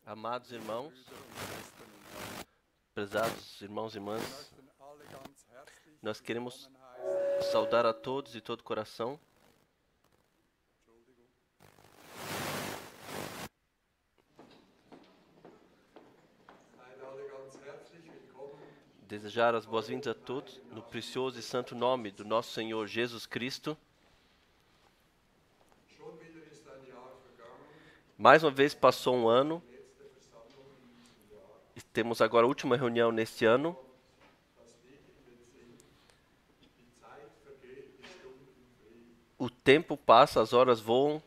Amados irmãos, prezados irmãos e irmãs, nós queremos saudar a todos de todo o coração. Desejar as boas-vindas a todos no precioso e santo nome do nosso Senhor Jesus Cristo. Mais uma vez passou um ano. Temos agora a última reunião neste ano. O tempo passa, as horas voam.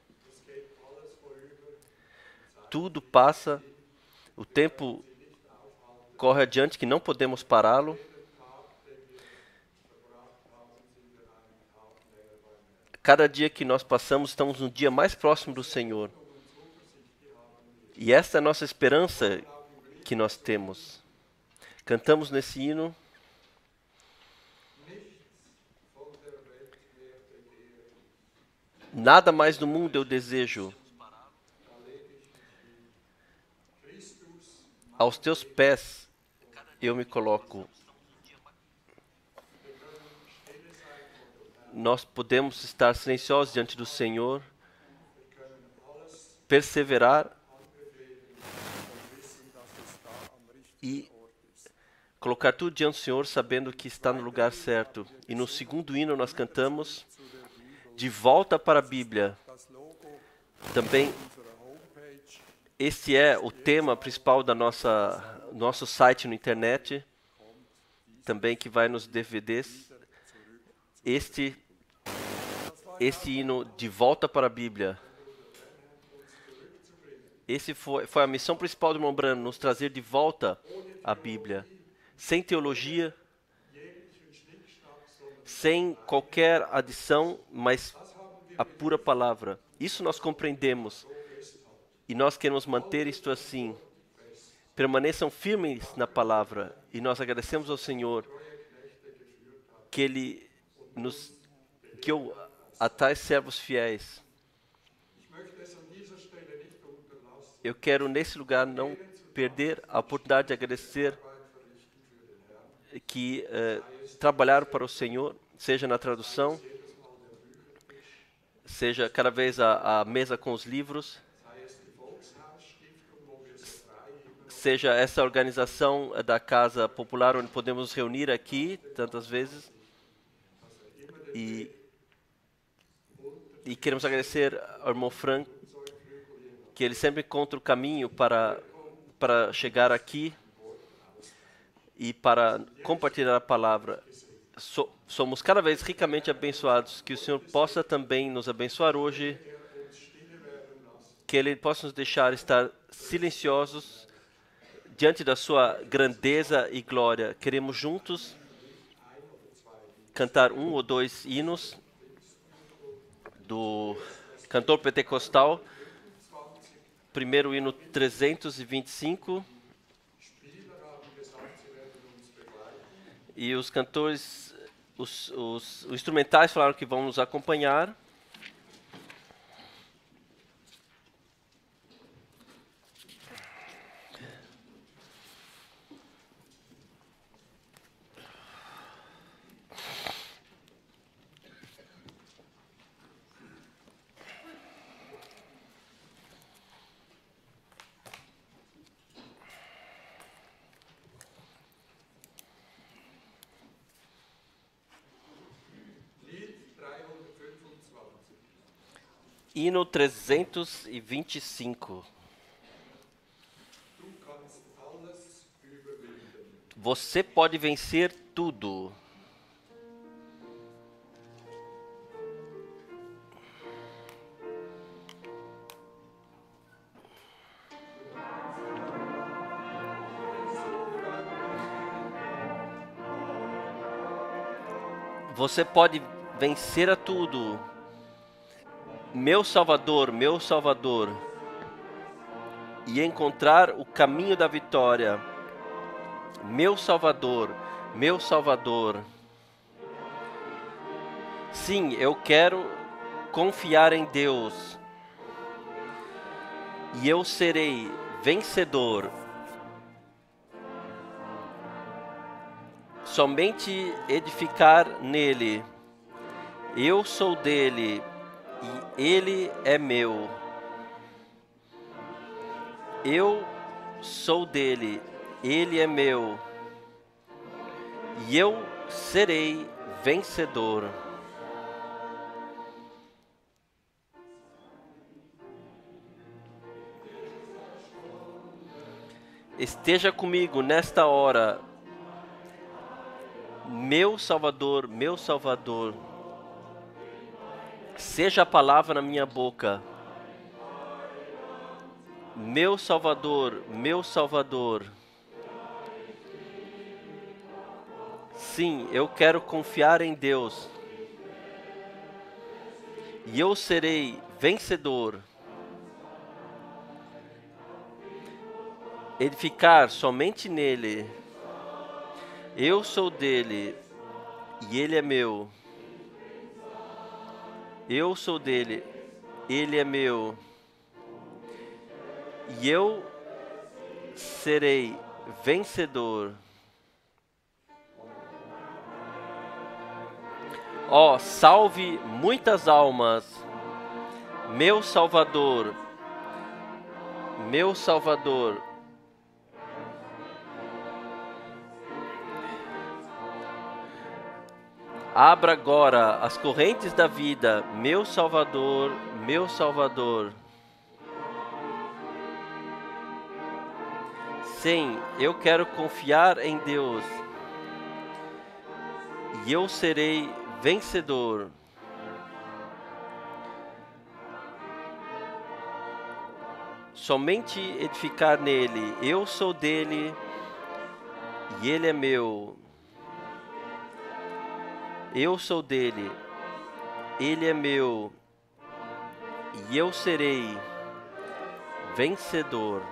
Tudo passa. O tempo corre adiante que não podemos pará-lo. Cada dia que nós passamos, estamos um dia mais próximo do Senhor. E esta é a nossa esperança que nós temos. Cantamos nesse hino: nada mais do mundo eu desejo. Aos teus pés eu me coloco. Nós podemos estar silenciosos diante do Senhor, perseverar e colocar tudo diante do Senhor, sabendo que está no lugar certo. E no segundo hino nós cantamos De Volta para a Bíblia. Também este é o tema principal da nosso site no internet, também que vai nos DVDs. Este hino De Volta para a Bíblia. Esse foi a missão principal do irmão Branham, nos trazer de volta a Bíblia, sem teologia, sem qualquer adição, mas a pura palavra. Isso nós compreendemos e nós queremos manter isto assim. Permaneçam firmes na palavra e nós agradecemos ao Senhor que Ele nos guiou a tais servos fiéis. Eu quero nesse lugar não perder a oportunidade de agradecer que trabalharam para o Senhor, seja na tradução, seja cada vez a mesa com os livros, seja essa organização da Casa Popular, onde podemos nos reunir aqui tantas vezes. E queremos agradecer ao irmão Frank, que ele sempre encontra o caminho para chegar aqui e para compartilhar a palavra. Somos cada vez ricamente abençoados. Que o Senhor possa também nos abençoar hoje, que Ele possa nos deixar estar silenciosos diante da sua grandeza e glória. Queremos juntos cantar um ou dois hinos do cantor pentecostal. Primeiro hino 325. E os cantores, os instrumentais falaram que vão nos acompanhar. Hino 325. Você pode vencer tudo. Você pode vencer a tudo. Meu Salvador, e encontrar o caminho da vitória. Meu Salvador. Sim, eu quero confiar em Deus. e eu serei vencedor. Somente edificar nele. Eu sou dele e ele é meu. Eu sou dele, ele é meu. E eu serei vencedor. Esteja comigo nesta hora, meu Salvador, meu Salvador. Seja a palavra na minha boca. Meu Salvador, meu Salvador. Sim, eu quero confiar em Deus. E eu serei vencedor. Edificar somente nele. Eu sou dele e ele é meu. Eu sou dele, ele é meu. E eu serei vencedor. Ó, salve muitas almas, meu Salvador, meu Salvador. Abra agora as correntes da vida, meu Salvador, meu Salvador. Sim, eu quero confiar em Deus e eu serei vencedor. Somente edificar nele, eu sou dele e ele é meu. Eu sou dele, ele é meu, e eu serei vencedor.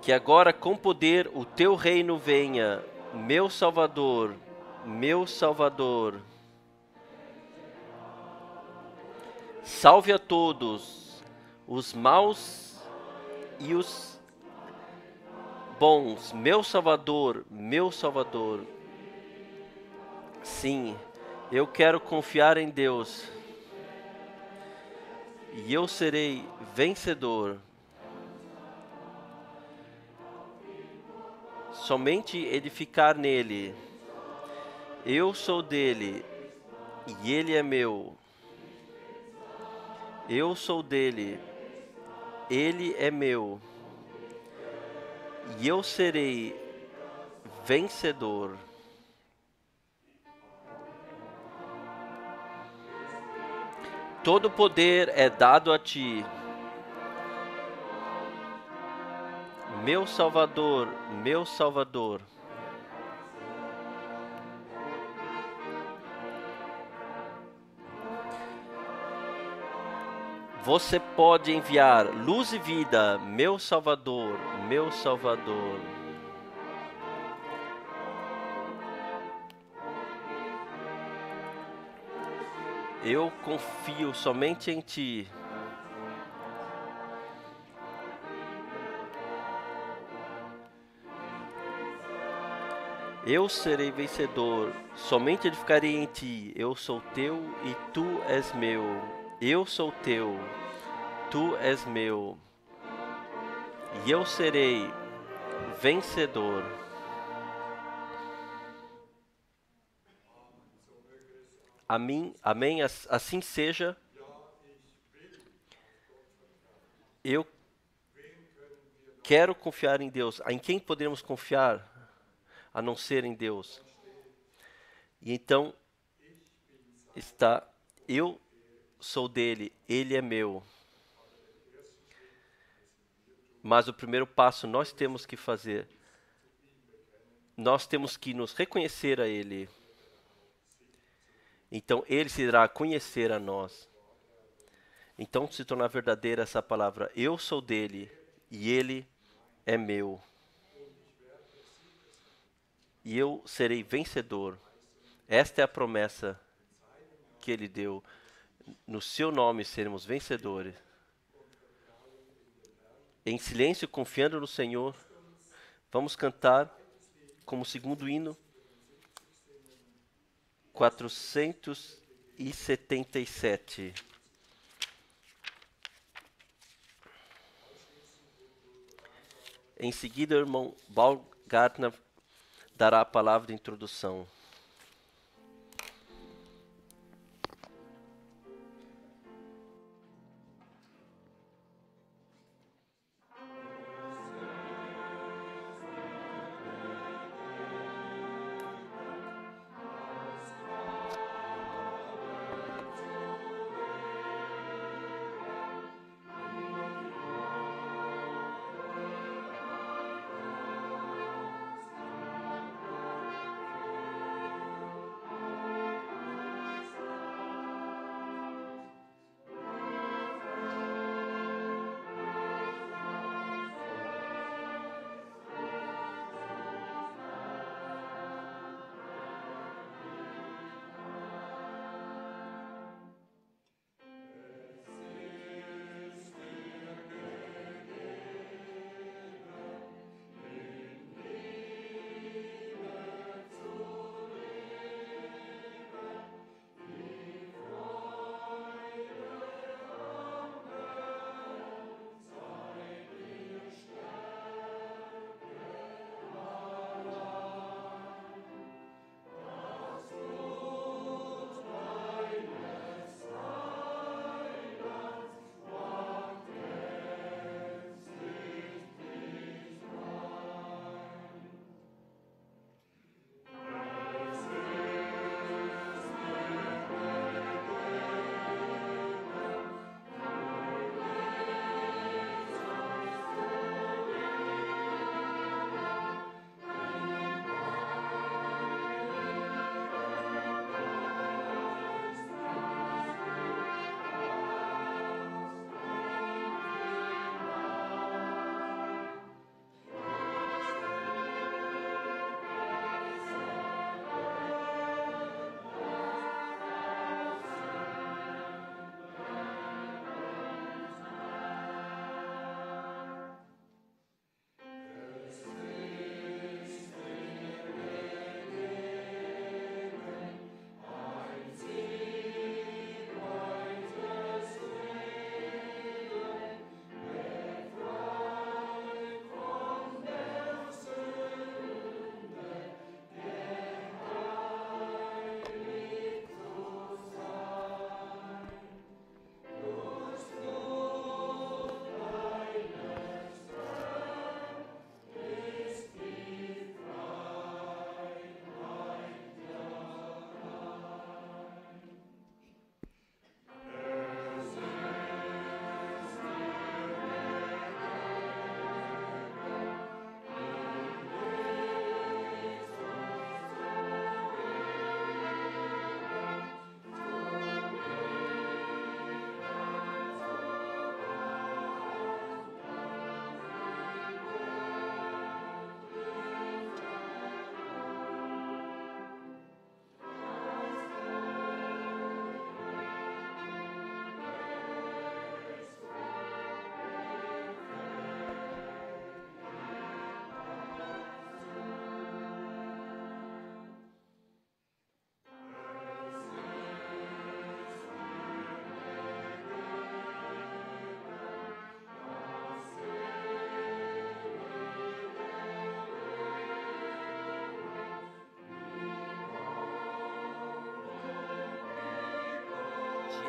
Que agora com poder o teu reino venha, meu Salvador, meu Salvador. Salve a todos, os maus e os bons, meu Salvador, meu Salvador. Sim, eu quero confiar em Deus e eu serei vencedor. Somente edificar nele. Eu sou dele e ele é meu. Eu sou dele, ele é meu. E eu serei vencedor. Todo poder é dado a ti, meu Salvador, meu Salvador. Você pode enviar luz e vida, meu Salvador, meu Salvador. Eu confio somente em ti. Eu serei vencedor, somente edificarei em ti. Eu sou teu e tu és meu. Eu sou teu, tu és meu. E eu serei vencedor. Amém, amém, assim seja. Eu quero confiar em Deus. Em quem podemos confiar a não ser em Deus? E então está, eu sou dele, ele é meu. Mas o primeiro passo nós temos que fazer. Nós temos que nos reconhecer a ele. Então ele se irá conhecer a nós. Então se tornar verdadeira essa palavra, eu sou dele e ele é meu. E eu serei vencedor. Esta é a promessa que Ele deu. No seu nome seremos vencedores. Em silêncio, confiando no Senhor, vamos cantar como segundo hino 477. Em seguida, o irmão Baumgartner dará a palavra de introdução.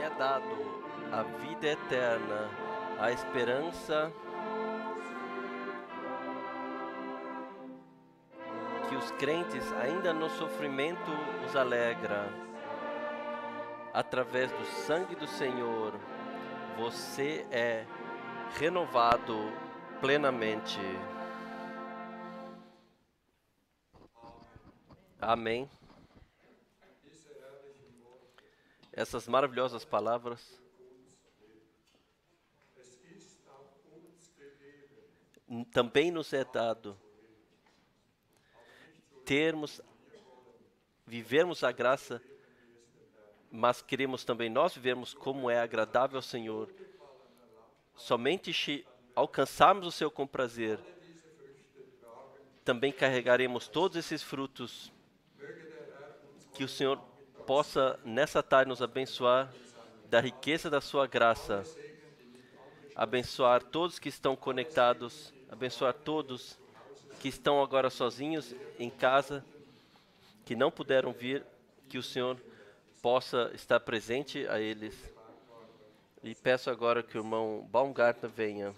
É dado a vida eterna, a esperança que os crentes, ainda no sofrimento, os alegra. Através do sangue do Senhor, você é renovado plenamente. Amém. Essas maravilhosas palavras também nos é dado vivermos a graça mas queremos também nós vivermos como é agradável ao Senhor. Somente se alcançarmos o Seu comprazer, também carregaremos todos esses frutos. Que o Senhor possa, nessa tarde, nos abençoar da riqueza da Sua graça. Abençoar todos que estão conectados, abençoar todos que estão agora sozinhos em casa, que não puderam vir, que o Senhor possa estar presente a eles. E peço agora que o irmão Baumgartner venha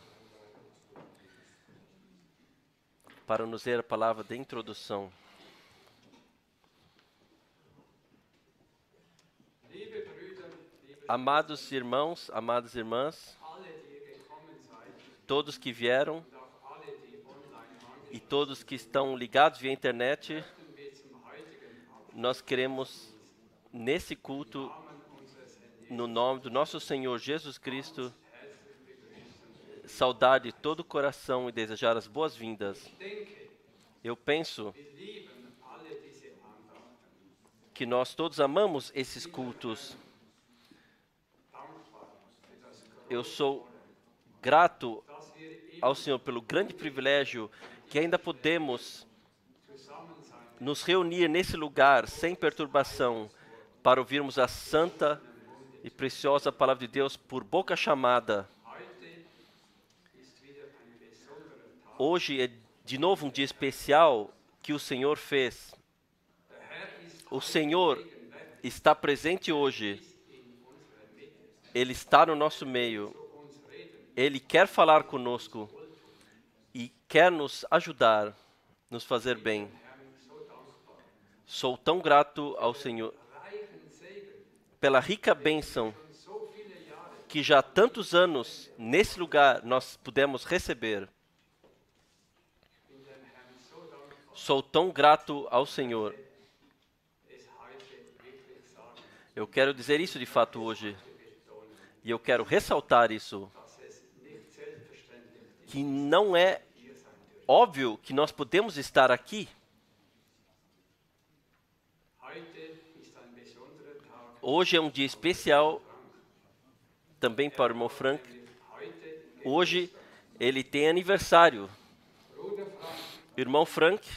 para nos ler a palavra de introdução. Amados irmãos, amadas irmãs, todos que vieram e todos que estão ligados via internet, nós queremos, nesse culto, no nome do nosso Senhor Jesus Cristo, saudar de todo o coração e desejar as boas-vindas. Eu penso que nós todos amamos esses cultos. Eu sou grato ao Senhor pelo grande privilégio que ainda podemos nos reunir nesse lugar sem perturbação para ouvirmos a santa e preciosa palavra de Deus por boca chamada. Hoje é de novo um dia especial que o Senhor fez. O Senhor está presente hoje. Ele está no nosso meio. Ele quer falar conosco e quer nos ajudar, nos fazer bem. Sou tão grato ao Senhor pela rica bênção que já há tantos anos nesse lugar nós pudemos receber. Sou tão grato ao Senhor. Eu quero dizer isso de fato hoje. E eu quero ressaltar isso. Que não é óbvio que nós podemos estar aqui. Hoje é um dia especial também para o irmão Frank. Hoje ele tem aniversário. Irmão Frank,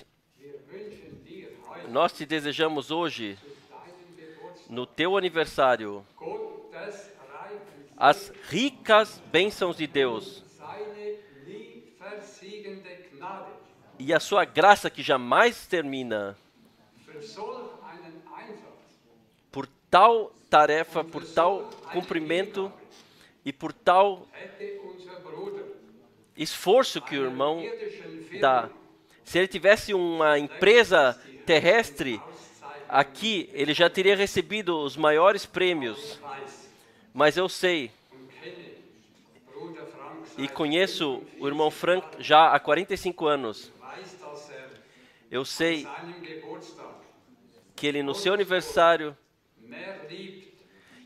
nós te desejamos hoje, no teu aniversário, as ricas bênçãos de Deus e a sua graça que jamais termina. Por tal tarefa, por tal cumprimento e por tal esforço que o irmão dá. Se ele tivesse uma empresa terrestre, aqui ele já teria recebido os maiores prêmios. Mas eu sei e conheço o irmão Frank já há 45 anos. Eu sei que ele no seu aniversário,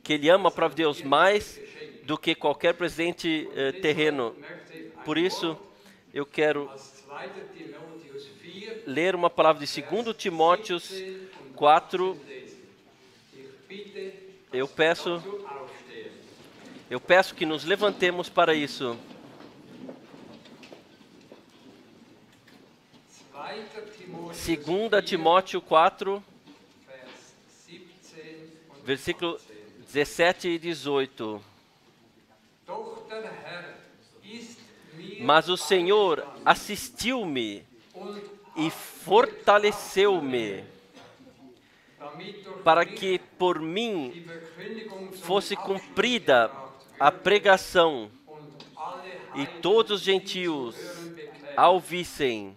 que ele ama a palavra de Deus mais do que qualquer presente terreno. Por isso, eu quero ler uma palavra de 2 Timóteo 4. Eu peço que nos levantemos para isso. 2 Timóteo 4, versículo 17 e 18. Mas o Senhor assistiu-me e fortaleceu-me, para que por mim fosse cumprida a pregação e todos os gentios a ouvissem.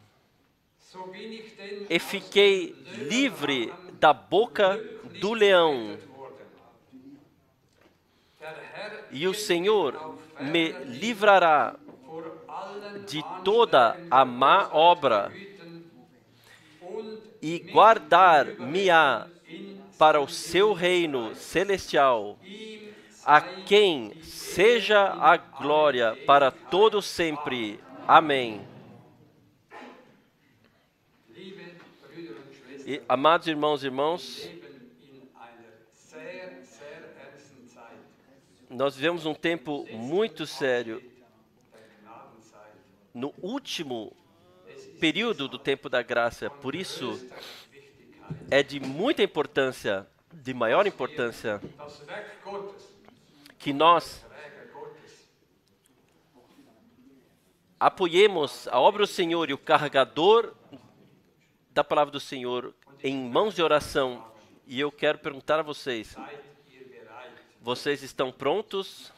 E fiquei livre da boca do leão. E o Senhor me livrará de toda a má obra e guardar-me-á para o seu reino celestial, a quem seja a glória para todos sempre. Amém. E, amados irmãos e irmãos, Nós vivemos um tempo muito sério. No último período do tempo da graça. Por isso, é de muita importância, de maior importância, que nós apoiemos a obra do Senhor e o carregador da palavra do Senhor em mãos de oração. E eu quero perguntar a vocês, vocês estão prontos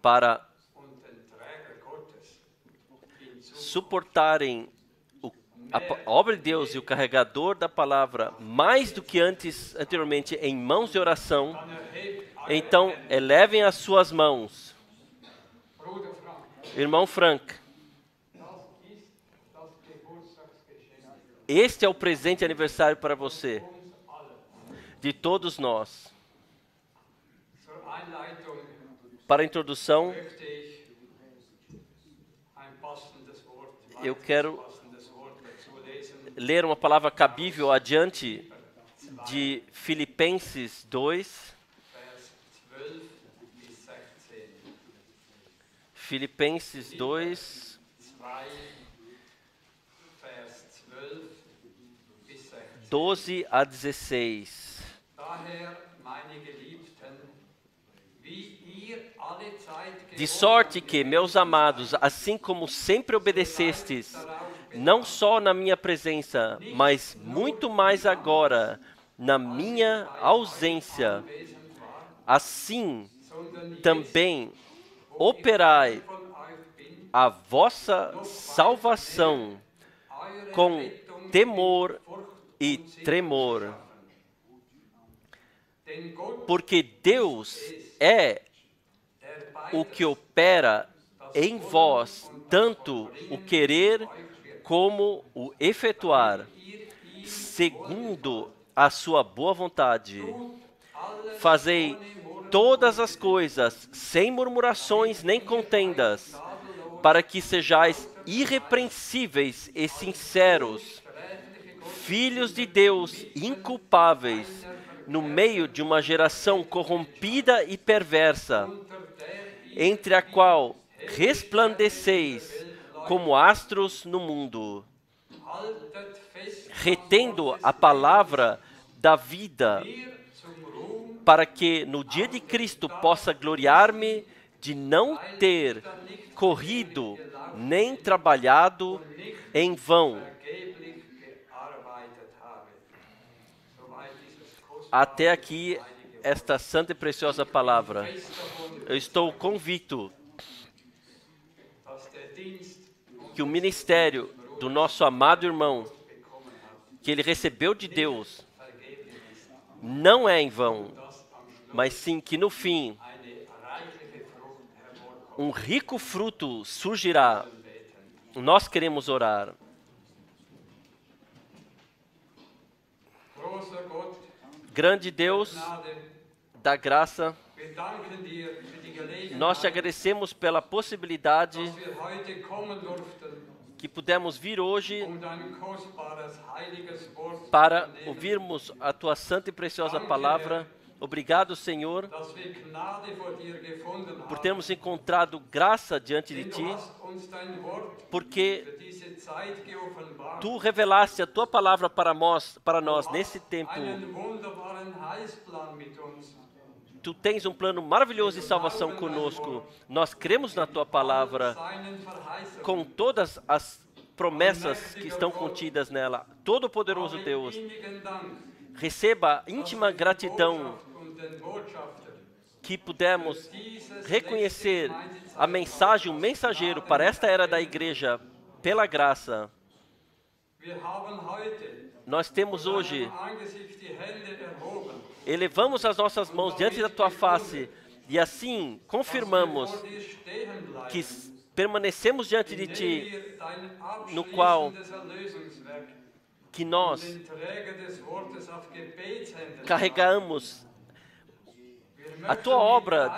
para suportarem a obra de Deus e o carregador da palavra mais do que anteriormente em mãos de oração? Então, elevem as suas mãos. Irmão Frank, este é o presente de aniversário para você, de todos nós. Para a introdução, eu quero ler uma palavra cabível adiante de Filipenses 2. Filipenses 2, 12 a 16. De sorte que, meus amados, assim como sempre obedecestes, não só na minha presença, mas muito mais agora, na minha ausência, assim também operai a vossa salvação com temor e tremor. Porque Deus é o que opera em vós, tanto o querer como o efetuar, segundo a sua boa vontade. Fazei todas as coisas sem murmurações nem contendas, para que sejais irrepreensíveis e sinceros, filhos de Deus inculpáveis, no meio de uma geração corrompida e perversa, entre a qual resplandeceis como astros no mundo, retendo a palavra da vida, para que no dia de Cristo possa gloriar-me de não ter corrido nem trabalhado em vão. Até aqui, esta santa e preciosa palavra. Eu estou convicto que o ministério do nosso amado irmão, que ele recebeu de Deus, não é em vão, mas sim que no fim, um rico fruto surgirá. Nós queremos orar. Grande Deus da graça, nós te agradecemos pela possibilidade que pudemos vir hoje para ouvirmos a tua santa e preciosa palavra. Obrigado, Senhor, por termos encontrado graça diante de ti, porque tu revelaste a tua palavra para nós nesse tempo. Tu tens um plano maravilhoso de salvação conosco. Nós cremos na tua palavra com todas as promessas que estão contidas nela. Todo-Poderoso Deus, receba íntima gratidão que pudemos reconhecer a mensagem, o mensageiro para esta era da igreja, pela graça. Nós temos hoje, elevamos as nossas mãos diante da tua face e assim confirmamos que permanecemos diante de ti, no qual que nós carregamos a tua obra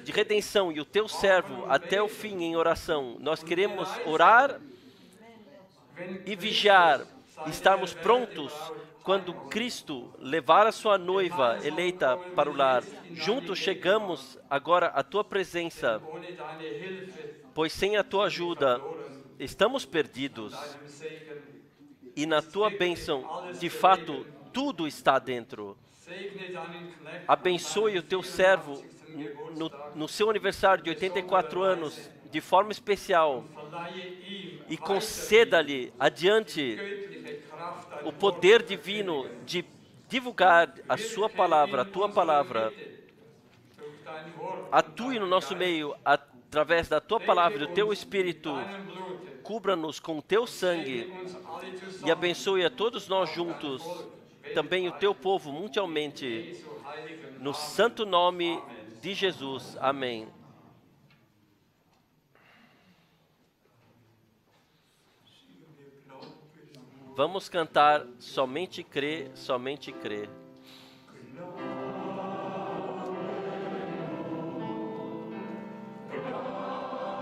de redenção e o teu servo até o fim em oração. Nós queremos orar e vigiar estarmos prontos quando Cristo levar a sua noiva eleita para o lar. Juntos chegamos agora à tua presença, pois sem a tua ajuda estamos perdidos. E na tua bênção, de fato, tudo está dentro. Abençoe o teu servo no seu aniversário de 84 anos, de forma especial, e conceda-lhe adiante o poder divino de divulgar a sua palavra, a tua palavra. Atue no nosso meio através da tua palavra e do teu Espírito. Cubra-nos com o teu sangue e abençoe a todos nós juntos, também o teu povo mundialmente, no santo nome de Jesus. Amém. Vamos cantar Somente Crê, Somente Crê.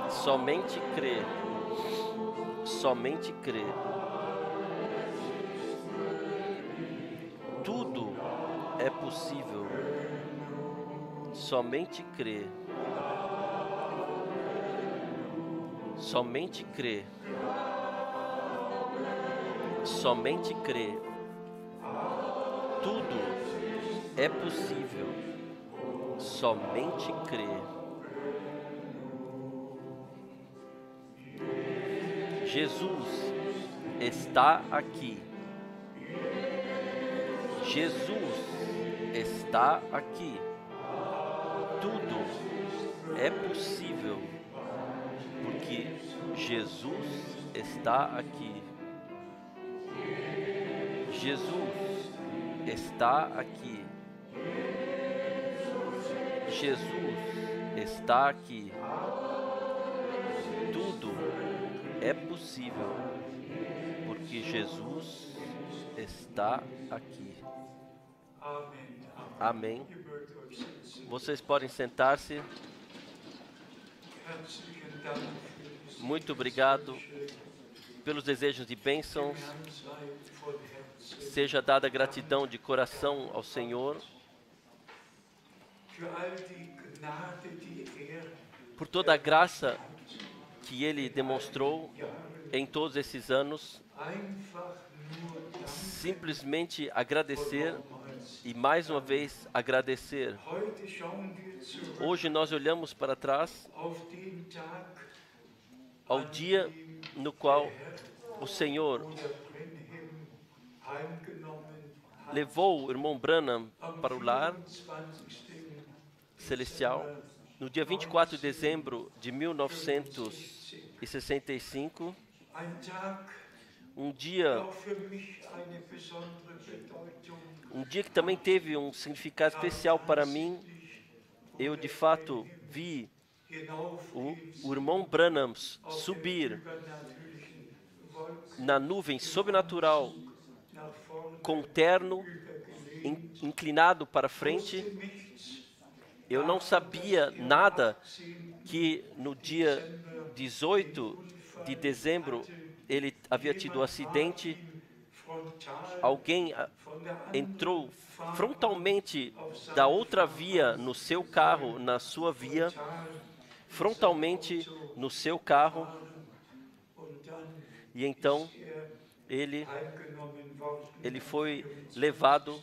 Somente crê, somente crê. Tudo é possível. Somente crê. Somente crê. Somente crê. Tudo é possível. Somente crê. Jesus está aqui. Jesus está aqui. Tudo é possível, porque Jesus está aqui. Jesus está aqui. Jesus está aqui. Tudo é possível, porque Jesus está aqui. Amém. Vocês podem sentar-se. Muito obrigado pelos desejos de bênçãos. Seja dada gratidão de coração ao Senhor por toda a graça que Ele demonstrou em todos esses anos. Simplesmente agradecer e mais uma vez agradecer. Hoje nós olhamos para trás ao dia no qual o Senhor levou o irmão Branham para o lar celestial no dia 24 de dezembro de 1965. Um dia que também teve um significado especial para mim. Eu, de fato, vi o irmão Branham subir na nuvem sobrenatural, com o terno inclinado para frente. Eu não sabia nada que no dia 18 de dezembro ele havia tido um acidente. Alguém entrou frontalmente da outra via no seu carro, na sua via, frontalmente no seu carro. E então ele foi levado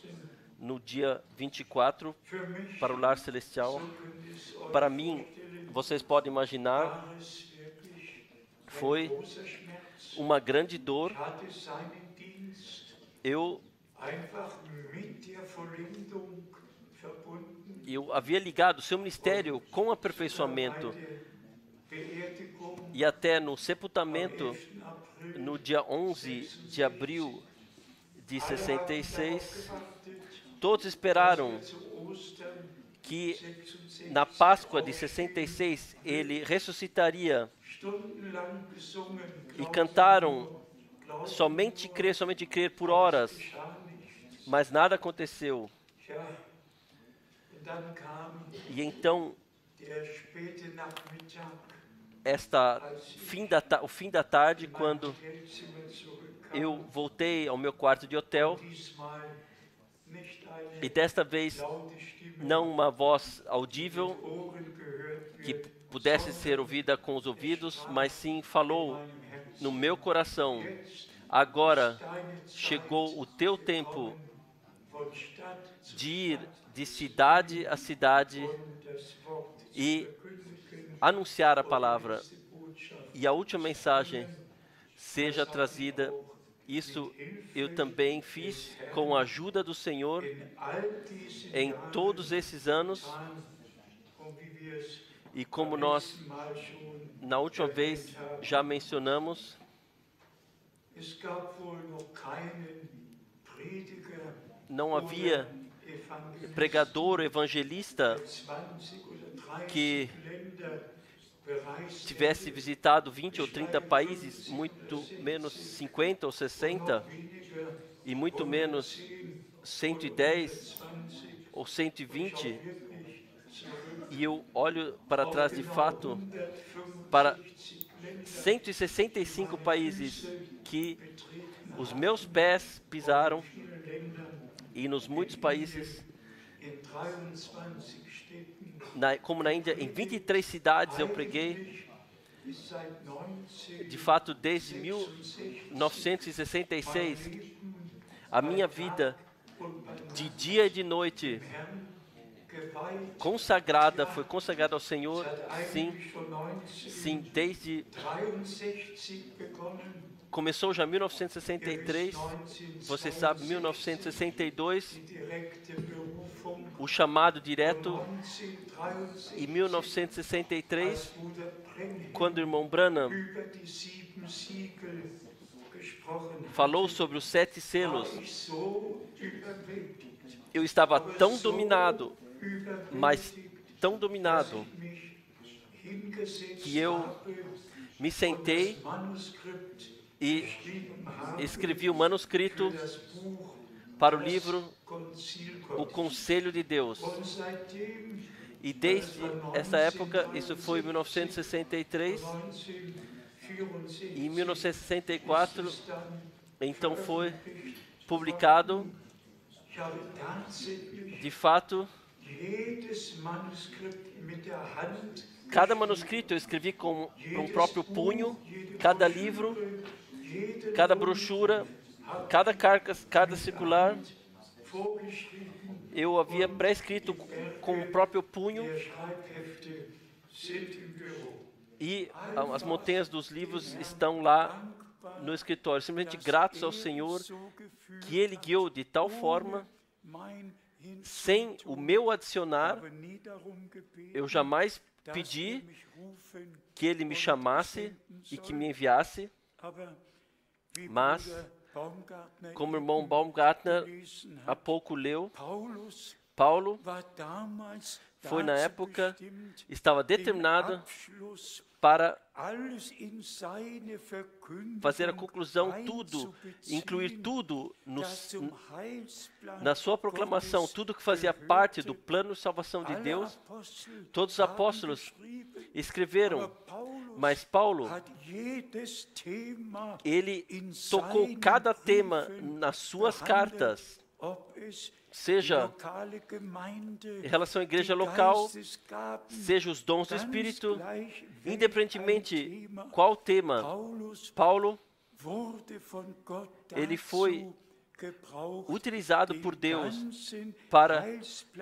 no dia 24 para o lar celestial. Para mim, vocês podem imaginar, foi uma grande dor. Eu havia ligado o seu ministério com aperfeiçoamento, e até no sepultamento, no dia 11 de abril de 66, todos esperaram que na Páscoa de 66 ele ressuscitaria, e cantaram somente crer por horas, mas nada aconteceu. E então o fim da tarde, quando eu voltei ao meu quarto de hotel, e desta vez não uma voz audível que pudesse ser ouvida com os ouvidos, mas sim falou no meu coração: agora chegou o teu tempo de ir de cidade a cidade e anunciar a palavra. E a última mensagem seja trazida. Isso eu também fiz com a ajuda do Senhor em todos esses anos. E como nós, na última vez, já mencionamos, não havia pregador, evangelista que tivesse visitado 20 ou 30 países, muito menos 50 ou 60, e muito menos 110 ou 120. E eu olho para trás de fato para 165 países que os meus pés pisaram, e nos muitos países, como na Índia, em 23 cidades eu preguei. De fato, desde 1966, a minha vida de dia e de noite foi consagrada ao Senhor. Sim, desde começou já em 1963, você sabe, 1962, o chamado direto, e 1963, quando o irmão Branham falou sobre os 7 selos, eu estava tão dominado, mas tão dominado, que eu me sentei e escrevi o manuscrito para o livro O Conselho de Deus. E desde essa época, isso foi em 1963, e em 1964, então foi publicado. De fato, cada manuscrito eu escrevi com um próprio punho, cada livro, cada brochura, cada circular, eu havia pré-escrito com o próprio punho, e as montanhas dos livros estão lá no escritório. Simplesmente gratos ao Senhor que Ele guiou de tal forma, sem o meu adicionar. Eu jamais pedi que Ele me chamasse e que me enviasse, mas, como o irmão Baumgartner há pouco leu, Paulo foi na época, estava determinado para fazer a conclusão, incluir tudo na sua proclamação, tudo que fazia parte do plano de salvação de Deus. Todos os apóstolos escreveram, mas Paulo, ele tocou cada tema nas suas cartas, seja em relação à igreja local, seja os dons do Espírito, independentemente qual tema. Paulo, ele foi utilizado por Deus para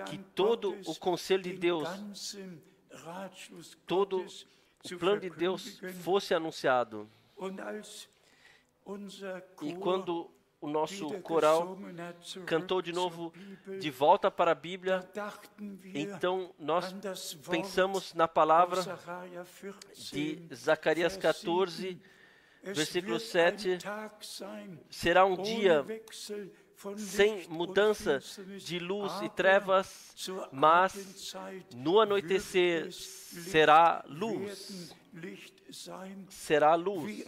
que todo o conselho de Deus, todo o plano de Deus fosse anunciado. E quando o nosso coral cantou de novo de volta para a Bíblia, então nós pensamos na palavra de Zacarias 14, versículo 7, será um dia sem mudança de luz e trevas, mas no anoitecer será luz. Será luz.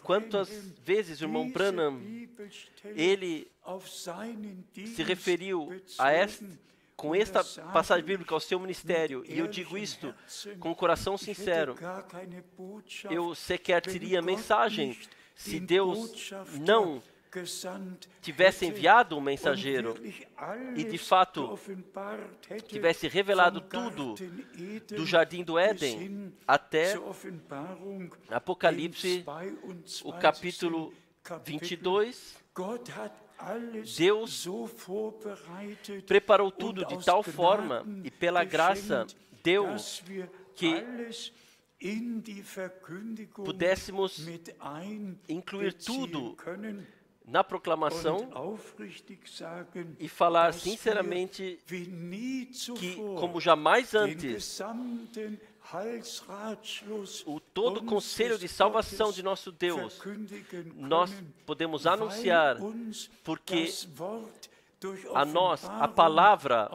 Quantas vezes o irmão Branham, ele se referiu a com esta passagem bíblica ao seu ministério, e eu digo isto com o coração sincero, eu sequer teria mensagem se Deus não tivesse enviado um mensageiro e de fato tivesse revelado tudo do Jardim do Éden até Apocalipse, o capítulo 22, Deus preparou tudo de tal forma e pela graça deu que pudéssemos incluir tudo na proclamação e falar sinceramente que, como jamais antes, o todo o conselho de salvação de nosso Deus, nós podemos anunciar, porque a nós, a palavra,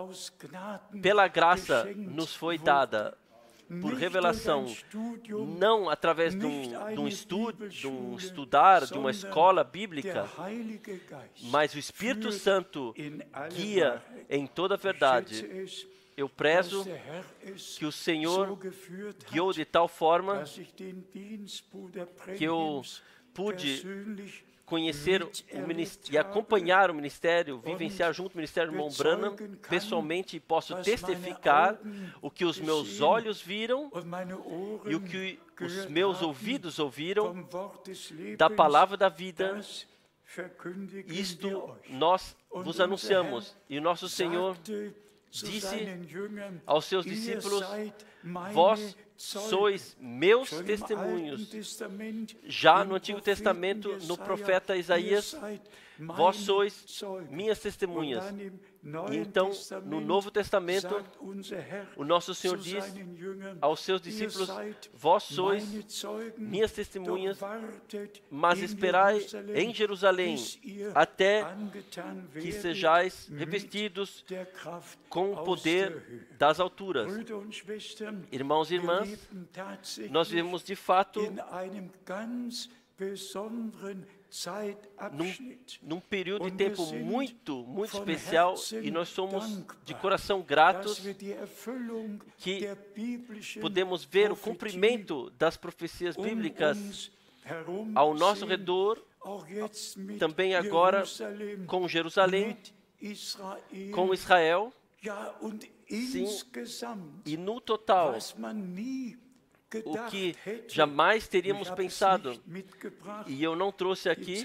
pela graça, nos foi dada por revelação, não através de um estudo, de um estudar, de uma escola bíblica, mas o Espírito Santo guia em toda a verdade. Eu prezo que o Senhor guiou de tal forma que eu pude conhecer e acompanhar o ministério, vivenciar junto ao ministério do irmão Branham, pessoalmente posso testificar o que os meus olhos viram e o que os meus ouvidos ouviram da palavra da vida. Isto nós vos anunciamos. E o nosso Senhor disse aos seus discípulos: vós sois meus testemunhos. Já no Antigo Testamento, no profeta Isaías, vós sois minhas testemunhas. E então, no Novo Testamento, o nosso Senhor diz aos seus discípulos: vós sois minhas testemunhas, mas esperai em Jerusalém até que sejais revestidos com o poder das alturas. Irmãos e irmãs, nós vivemos de fato num período de tempo muito especial, e nós somos de coração gratos que podemos ver o cumprimento das profecias bíblicas ao nosso redor, também agora com Jerusalém, com Israel, sim, e no total, o que jamais teríamos pensado. E eu não trouxe aqui,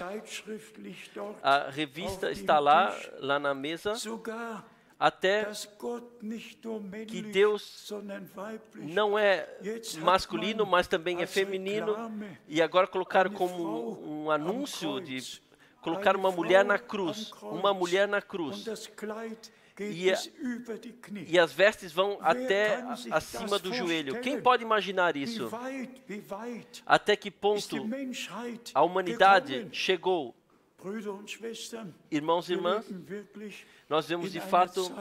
a revista está lá na mesa, até que Deus não é masculino, mas também é feminino. E agora colocaram como um anúncio de colocar uma mulher na cruz, uma mulher na cruz. E as vestes vão até acima do joelho. Quem pode imaginar isso? Até que ponto a humanidade chegou? Irmãos e irmãs, nós vemos de fato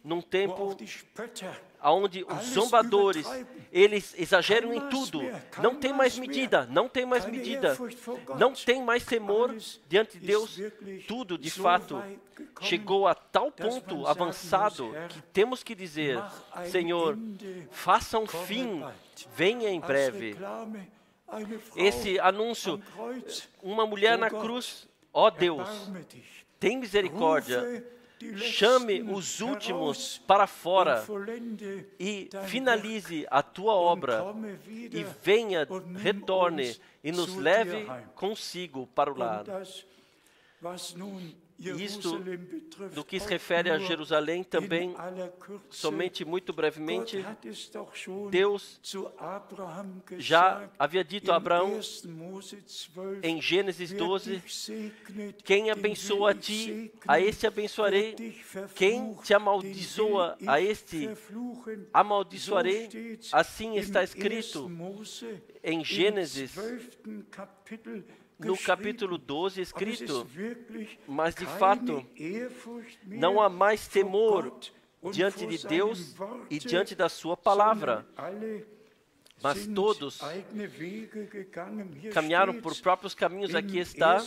num tempo onde os zombadores, eles exageram em tudo. Não tem mais medida, não tem mais medida, não tem mais temor diante de Deus. Tudo, de fato, chegou a tal ponto avançado que temos que dizer: Senhor, faça um fim, venha em breve. Esse anúncio, uma mulher na cruz, ó Deus, tem misericórdia. Chame os últimos para fora e finalize a tua obra e venha, retorne e nos leve consigo para o lar. Isto, do que se refere a Jerusalém também, somente muito brevemente, Deus já havia dito a Abraão, em Gênesis 12, quem abençoa a ti, a este abençoarei, quem te amaldiçoa, a este amaldiçoarei. Assim está escrito em Gênesis, no capítulo 12, escrito: mas de fato não há mais temor diante de Deus e diante da sua palavra, mas todos caminharam por próprios caminhos. Aqui está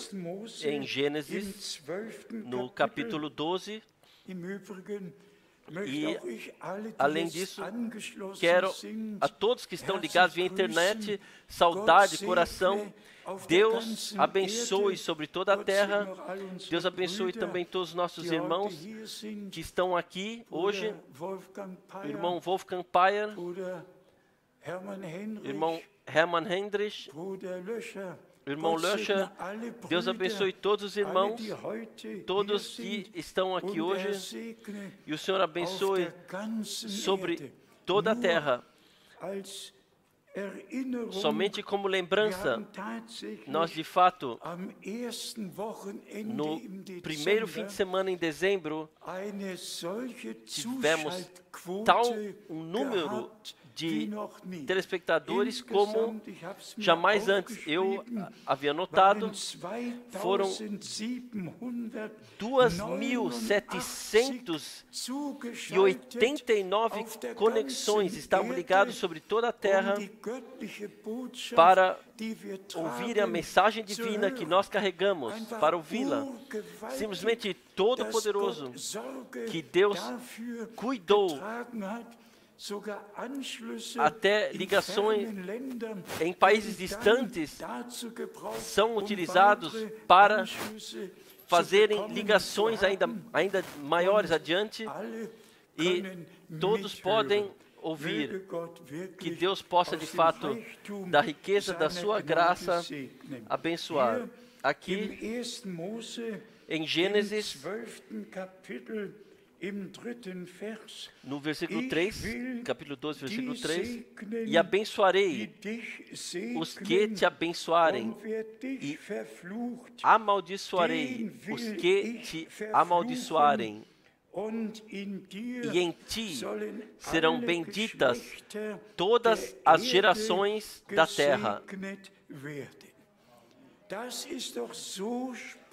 em Gênesis, no capítulo 12. E, além disso, quero a todos que estão ligados via internet saudar de coração. Deus abençoe sobre toda a terra. Deus abençoe também todos os nossos irmãos que estão aqui hoje. Irmão Wolfgang Payer, irmão Hermann Hendrich, irmão Löscher. Deus abençoe todos os irmãos, todos que estão aqui hoje. E o Senhor abençoe sobre toda a terra. Somente como lembrança, nós de fato, no primeiro fim de semana em dezembro, tivemos um número de telespectadores como jamais antes. Eu havia notado, foram 2.789 conexões, estavam ligados sobre toda a terra para ouvir a mensagem divina que nós carregamos, para ouvi-la. Simplesmente Todo-Poderoso, que Deus cuidou até ligações em países distantes são utilizados para fazerem ligações ainda maiores adiante, e todos podem ouvir. Que Deus possa de fato, da riqueza da sua graça, abençoar. Aqui em Gênesis, no versículo 3, capítulo 12, versículo 3, e abençoarei os que te abençoarem, e amaldiçoarei os que te amaldiçoarem, e em ti serão benditas todas as gerações da terra.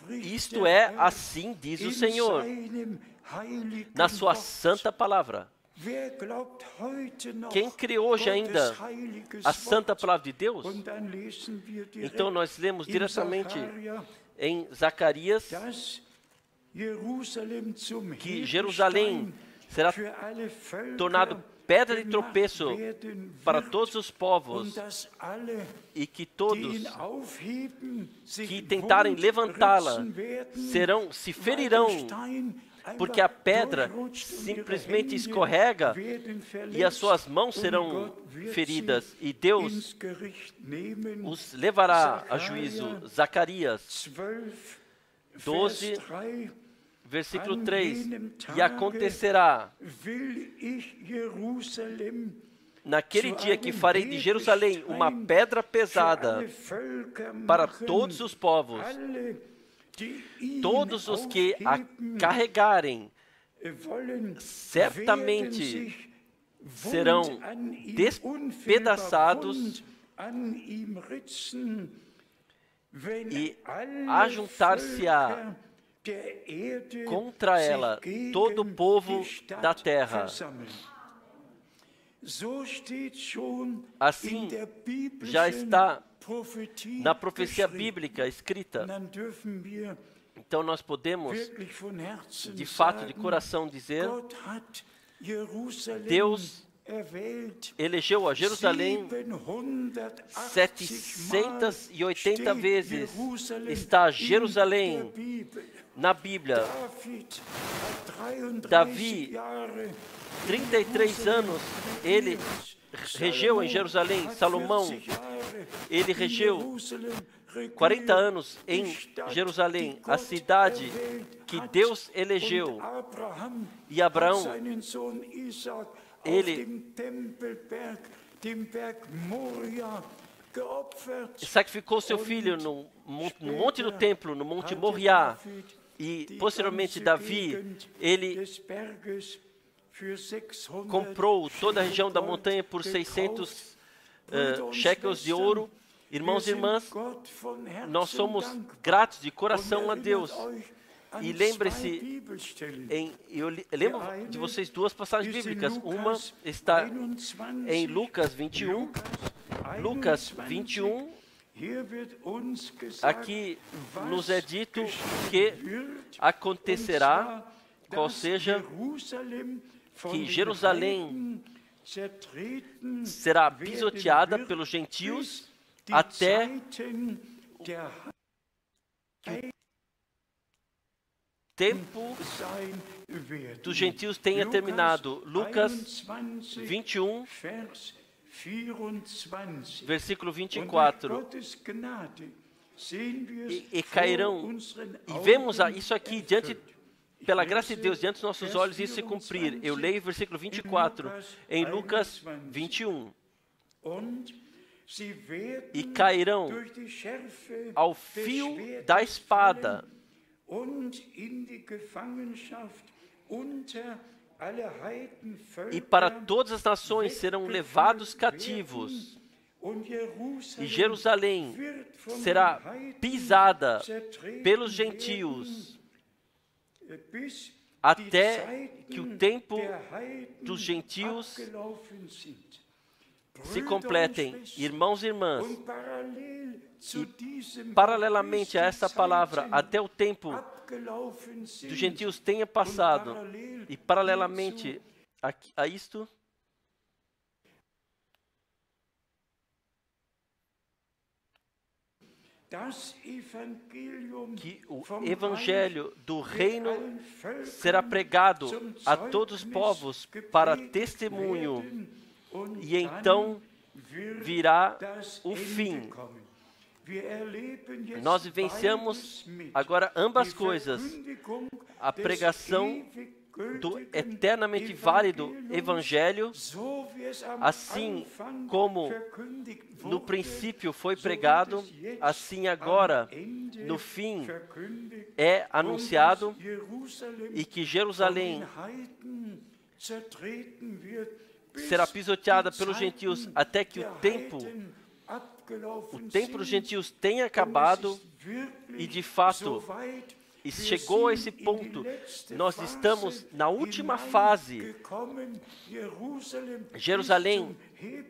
Isto é, assim diz o Senhor, na sua santa palavra. Quem crê hoje ainda a santa palavra de Deus? Então nós lemos diretamente em Zacarias que Jerusalém será tornado pedra de tropeço para todos os povos, e que todos que tentarem levantá-la se ferirão, porque a pedra simplesmente escorrega e as suas mãos serão feridas, e Deus os levará a juízo. Zacarias 12, versículo 3, e acontecerá naquele dia que farei de Jerusalém uma pedra pesada para todos os povos. Todos os que a carregarem certamente serão despedaçados, e ajuntar-se-á contra ela todo o povo da terra. Assim já está na profecia bíblica escrita. Então nós podemos, de fato, de coração dizer, Deus elegeu a Jerusalém 780 vezes. Está Jerusalém na Bíblia. Davi, 33 anos, ele regeu em Jerusalém. Salomão, ele regeu 40 anos em Jerusalém, a cidade que Deus elegeu. E Abraão, ele sacrificou seu filho no monte do templo, no monte Moriá. E posteriormente Davi, ele comprou toda a região da montanha por 600 shekels de ouro. Irmãos e irmãs, nós somos gratos de coração a Deus. E lembre-se, eu lembro de vocês duas passagens bíblicas. Uma está em Lucas 21. Lucas 21, aqui nos é dito que acontecerá, qual seja, que Jerusalém será pisoteada pelos gentios até que o tempo dos gentios tenha terminado. Lucas 21, versículo 24. E cairão, e vemos isso aqui pela graça de Deus, diante dos nossos olhos, isso se cumprir. Eu leio o versículo 24 em Lucas 21. E cairão ao fio da espada, e para todas as nações serão levados cativos, e Jerusalém será pisada pelos gentios, até que o tempo dos gentios se completem. Irmãos e irmãs, e paralelamente a essa palavra, até o tempo dos gentios tenha passado, e paralelamente a isto, que o evangelho do reino será pregado a todos os povos para testemunho, e então virá o fim. Nós vivenciamos agora ambas coisas: a pregação do eternamente válido evangelho, assim como no princípio foi pregado, assim agora no fim é anunciado, e que Jerusalém será pisoteada pelos gentios até que o tempo dos gentios tenha acabado, e de fato chegou a esse ponto. Nós estamos na última fase. Jerusalém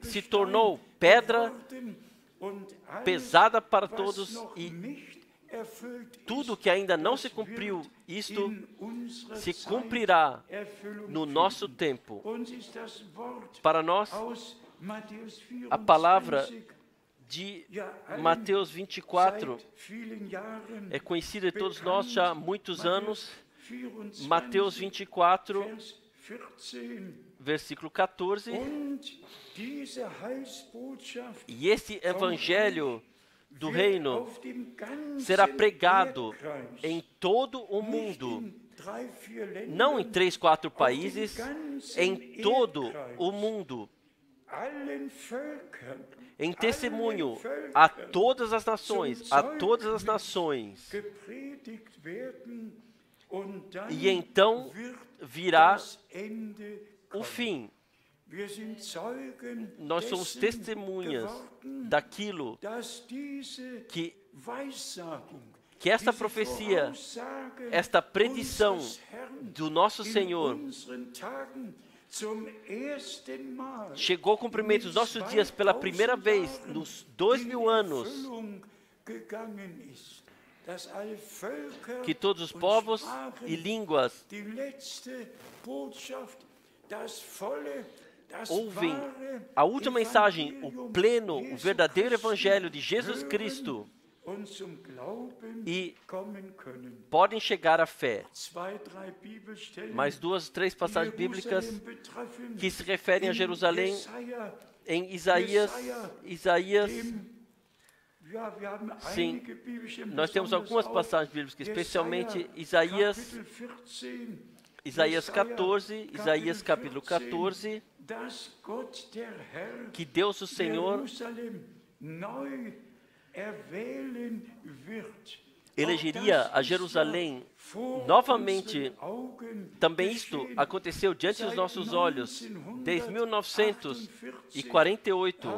se tornou pedra pesada para todos, e tudo que ainda não se cumpriu, isto se cumprirá no nosso tempo. Para nós, a palavra de Mateus 24 é conhecida de todos nós já há muitos anos. Mateus 24, versículo 14. E esse evangelho do reino será pregado em todo o mundo, não em 3, 4 países, em todo o mundo, em testemunho a todas as nações, e então virá o fim. Nós somos testemunhas daquilo que esta profecia, esta predição do nosso Senhor chegou ao cumprimento dos nossos dias pela primeira vez nos 2000 anos, que todos os povos e línguas ouvem a última mensagem, o pleno, o verdadeiro evangelho de Jesus Cristo, e podem chegar à fé. Mais 2, 3 passagens bíblicas que se referem a Jerusalém em Isaías. Sim, nós temos algumas passagens bíblicas, especialmente Isaías 14, Isaías capítulo 14, que Deus o Senhor elegeria a Jerusalém novamente. Também isto aconteceu diante dos nossos olhos. Desde 1948,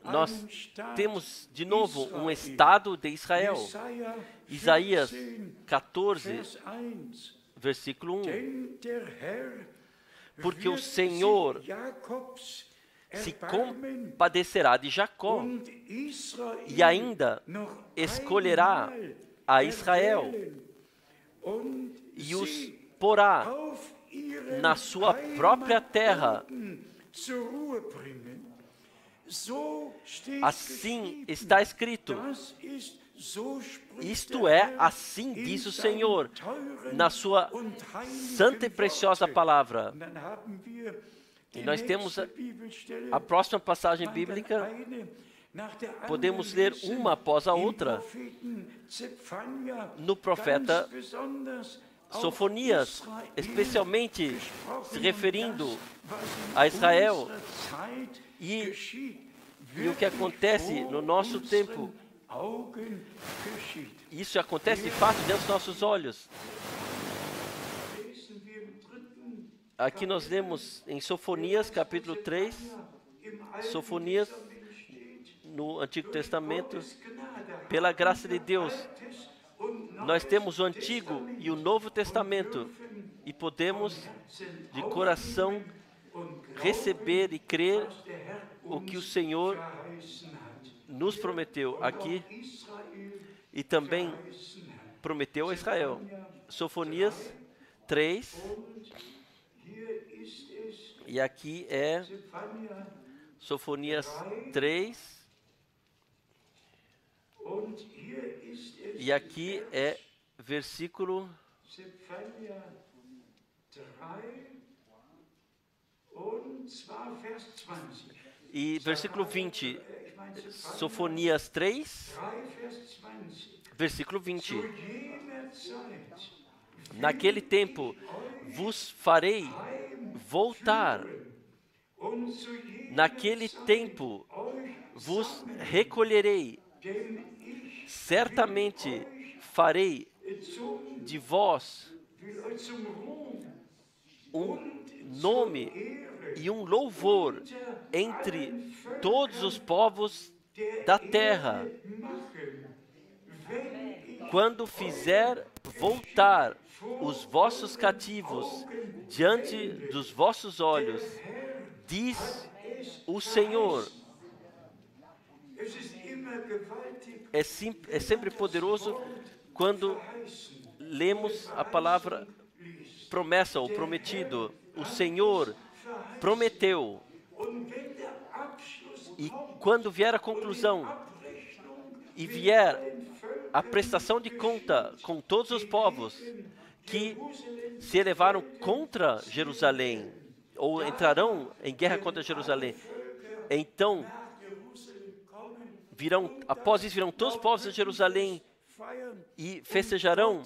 nós temos de novo um Estado de Israel. Isaías 14, versículo 1. Porque o Senhor se compadecerá de Jacó e ainda escolherá a Israel e os porá na sua própria terra. Assim está escrito. Isto é, assim diz o Senhor, na sua santa e preciosa palavra. E nós temos a próxima passagem bíblica. Podemos ler uma após a outra. No profeta Sofonias, especialmente se referindo a Israel e o que acontece no nosso tempo. Isso acontece de fato diante dos nossos olhos. Aqui nós lemos em Sofonias, capítulo 3, Sofonias, no Antigo Testamento, pela graça de Deus, nós temos o Antigo e o Novo Testamento e podemos, de coração, receber e crer o que o Senhor nos prometeu aqui e também prometeu a Israel. Sofonias 3, e aqui é Sofonias 3, e aqui é versículo 20. Sofonias 3, versículo 20. Naquele tempo vos farei voltar. Naquele tempo vos recolherei. Certamente farei de vós um nome e um louvor entre todos os povos da terra. Quando fizer voltar os vossos cativos diante dos vossos olhos, diz o Senhor. É sempre poderoso quando lemos a palavra promessa ou prometido. O Senhor prometeu. E quando vier a conclusão e vier a prestação de conta com todos os povos que se elevaram contra Jerusalém ou entrarão em guerra contra Jerusalém, então após isso virão todos os povos de Jerusalém e festejarão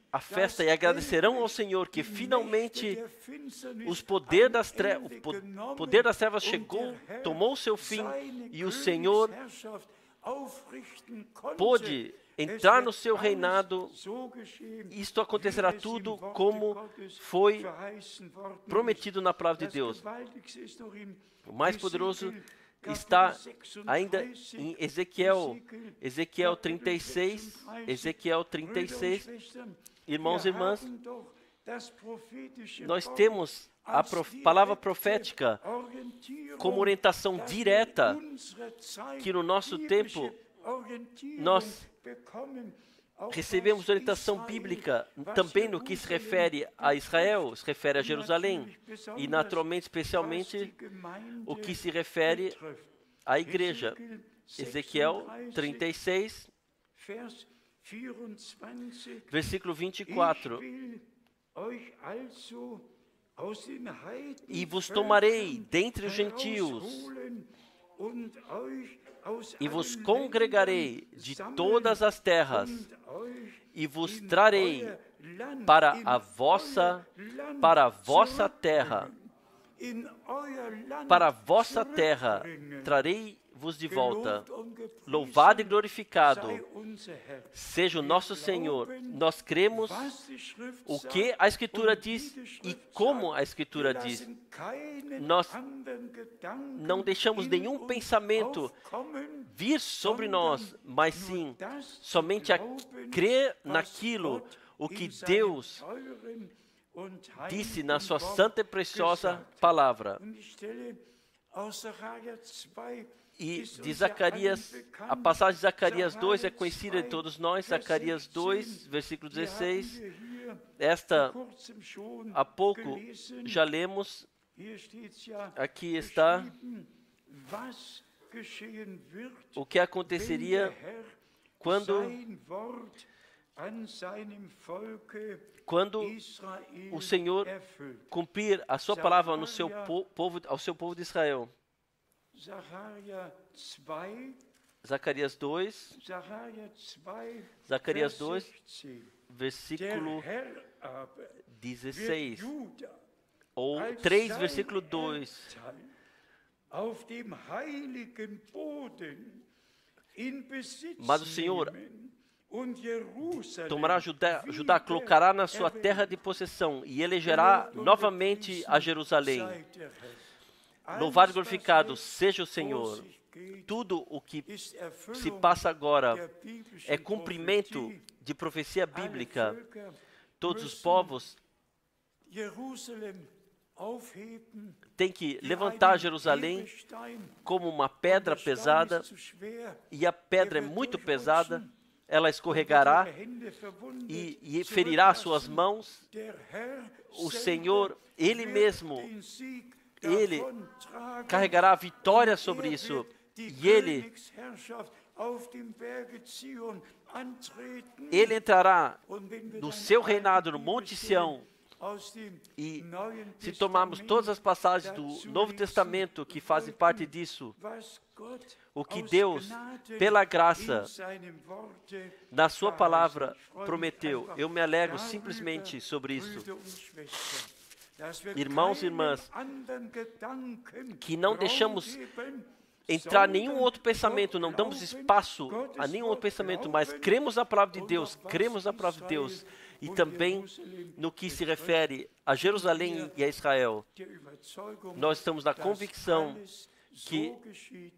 a festa e agradecerão ao Senhor que finalmente o poder das trevas chegou, tomou seu fim e o Senhor pôde entrar no seu reinado. Isto acontecerá tudo como foi prometido na palavra de Deus. O mais poderoso está ainda em Ezequiel 36, irmãos e irmãs, nós temos a palavra profética como orientação direta, que no nosso tempo nós recebemos orientação bíblica também no que se refere a Israel, se refere a Jerusalém e naturalmente, especialmente, o que se refere à igreja. Ezequiel 36, versículo 24. E vos tomarei dentre os gentios, e vos congregarei de todas as terras, e vos trarei para a vossa terra. Para a vossa terra trarei-vos de volta. Louvado e glorificado seja o nosso Senhor. Nós cremos o que a Escritura diz e como a Escritura diz. Nós não deixamos nenhum pensamento vir sobre nós, mas sim somente a crer naquilo o que Deus disse na sua santa e preciosa palavra. E de Zacarias, a passagem de Zacarias 2 é conhecida de todos nós, Zacarias 2, versículo 16. Há pouco já lemos, aqui está o que aconteceria quando o Senhor cumprir a sua palavra no seu ao seu povo de Israel. Zacarias 2, versículo 16, ou 3, versículo 2. Mas o Senhor tomará Judá, colocará na sua terra de possessão e elegerá novamente a Jerusalém. Louvado e glorificado seja o Senhor. Tudo o que se passa agora é cumprimento de profecia bíblica. Todos os povos têm que levantar Jerusalém como uma pedra pesada, e a pedra é muito pesada, ela escorregará e ferirá suas mãos. O Senhor, Ele mesmo, Ele carregará a vitória sobre isso, e Ele entrará no seu reinado no Monte Sião. E se tomarmos todas as passagens do Novo Testamento que fazem parte disso, o que Deus, pela graça, na sua palavra prometeu, eu me alegro simplesmente sobre isso. Irmãos e irmãs, que não deixamos entrar nenhum outro pensamento, não damos espaço a nenhum outro pensamento, mas cremos na palavra de Deus, e também no que se refere a Jerusalém e a Israel. Nós estamos na convicção que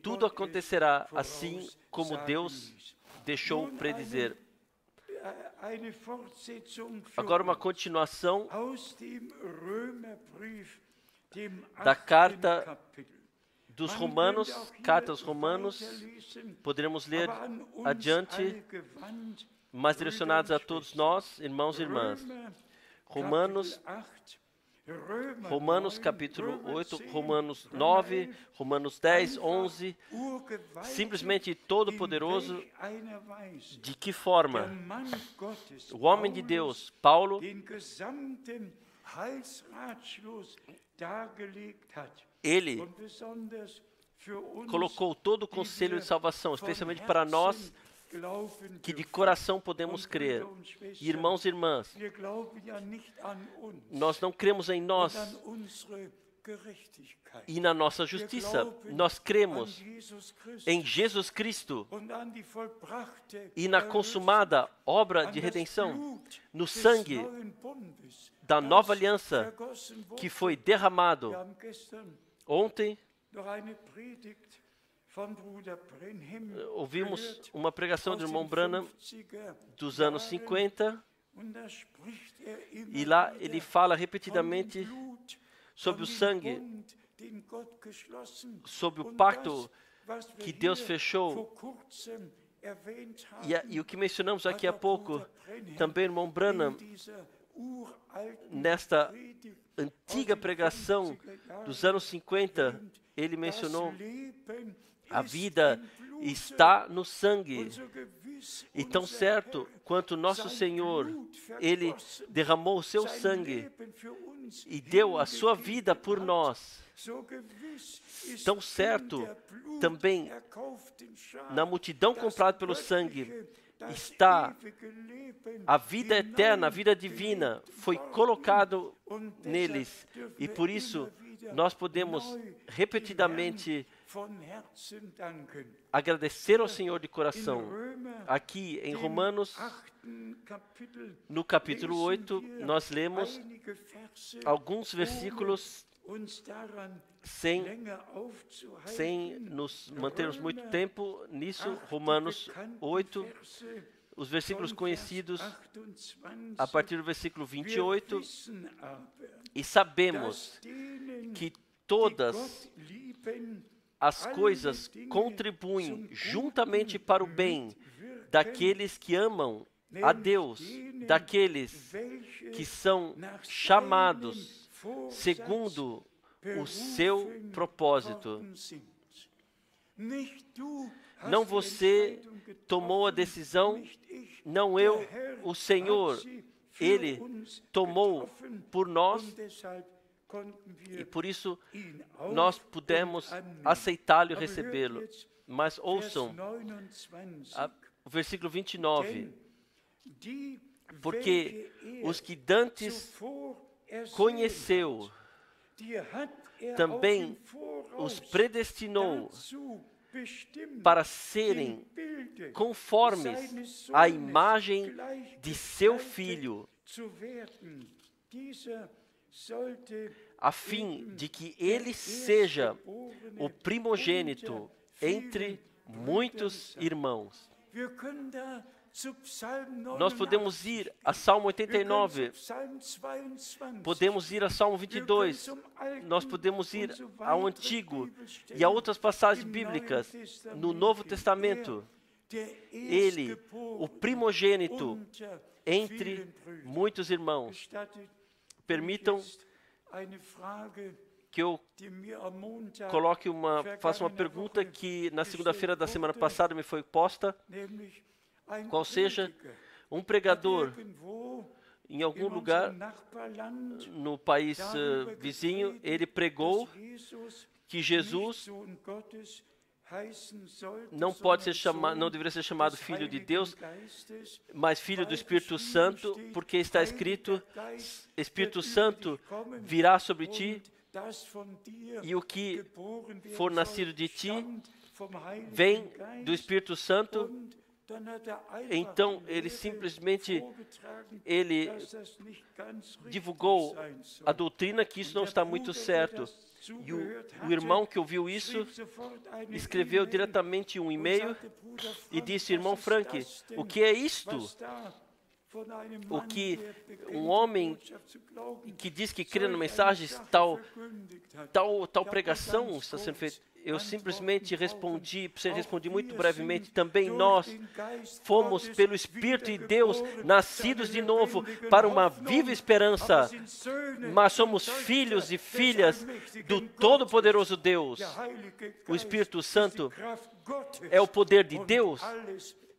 tudo acontecerá assim como Deus deixou predizer. Agora uma continuação da carta dos Romanos, carta aos Romanos. Poderemos ler adiante, mas direcionados a todos nós, irmãos e irmãs. Romanos capítulo 8, Romanos 9, Romanos 10, 11, simplesmente todo-poderoso, de que forma o homem de Deus, Paulo, ele colocou todo o conselho de salvação, especialmente para nós que de coração podemos crer. Irmãos e irmãs, nós não cremos em nós e na nossa justiça. Nós cremos em Jesus Cristo e na consumada obra de redenção, no sangue da nova aliança que foi derramado. Ontem ouvimos uma pregação do irmão Branham dos anos 50, e lá ele fala repetidamente sobre o sangue, sobre o pacto que Deus fechou. E o que mencionamos aqui há pouco, também o irmão Branham, nesta antiga pregação dos anos 50, ele mencionou: a vida está no sangue. E tão certo quanto nosso Senhor, Ele derramou o seu sangue e deu a sua vida por nós, tão certo também na multidão comprada pelo sangue está a vida eterna, a vida divina, foi colocado neles. E por isso nós podemos repetidamente agradecer ao Senhor de coração. Aqui em Romanos, no capítulo 8, nós lemos alguns versículos sem nos mantermos muito tempo nisso. Romanos 8, os versículos conhecidos a partir do versículo 28. E sabemos que todas as coisas contribuem juntamente para o bem daqueles que amam a Deus daqueles que são chamados segundo o seu propósito. Não você tomou a decisão, não eu, o Senhor. Ele tomou por nós e por isso nós pudemos aceitá-lo e recebê-lo. Mas ouçam o versículo 29. Porque os que dantes conheceu, também os predestinou para serem conformes à imagem de seu Filho, a fim de que ele seja o primogênito entre muitos irmãos. Nós podemos ir a Salmo 89, podemos ir a Salmo 22, nós podemos ir ao Antigo e a outras passagens bíblicas no Novo Testamento. Ele, o primogênito entre muitos irmãos. Permitam que eu faça uma pergunta que na segunda-feira da semana passada me foi posta. Qual seja, um pregador em algum lugar no país vizinho, ele pregou que Jesus não deveria ser chamado Filho de Deus, mas Filho do Espírito Santo, porque está escrito: Espírito Santo virá sobre ti, e o que for nascido de ti vem do Espírito Santo. Então, ele simplesmente divulgou a doutrina que isso não está muito certo. E o irmão que ouviu isso escreveu diretamente um e-mail e disse: Irmão Frank, o que é isto? O que um homem que diz que crê na mensagem, tal pregação está sendo feita. Eu simplesmente respondi muito brevemente. Também nós fomos pelo Espírito de Deus nascidos de novo para uma viva esperança, mas somos filhos e filhas do Todo-Poderoso Deus. O Espírito Santo é o poder de Deus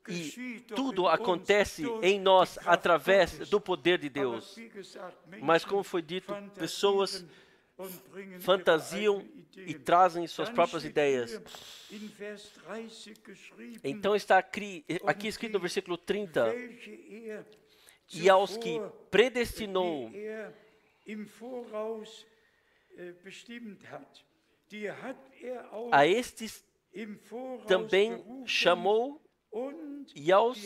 e tudo acontece em nós através do poder de Deus. Mas como foi dito, pessoas fantasiam e trazem suas próprias ideias. Então está aqui escrito no versículo 30, e aos que predestinou, a estes também chamou, e aos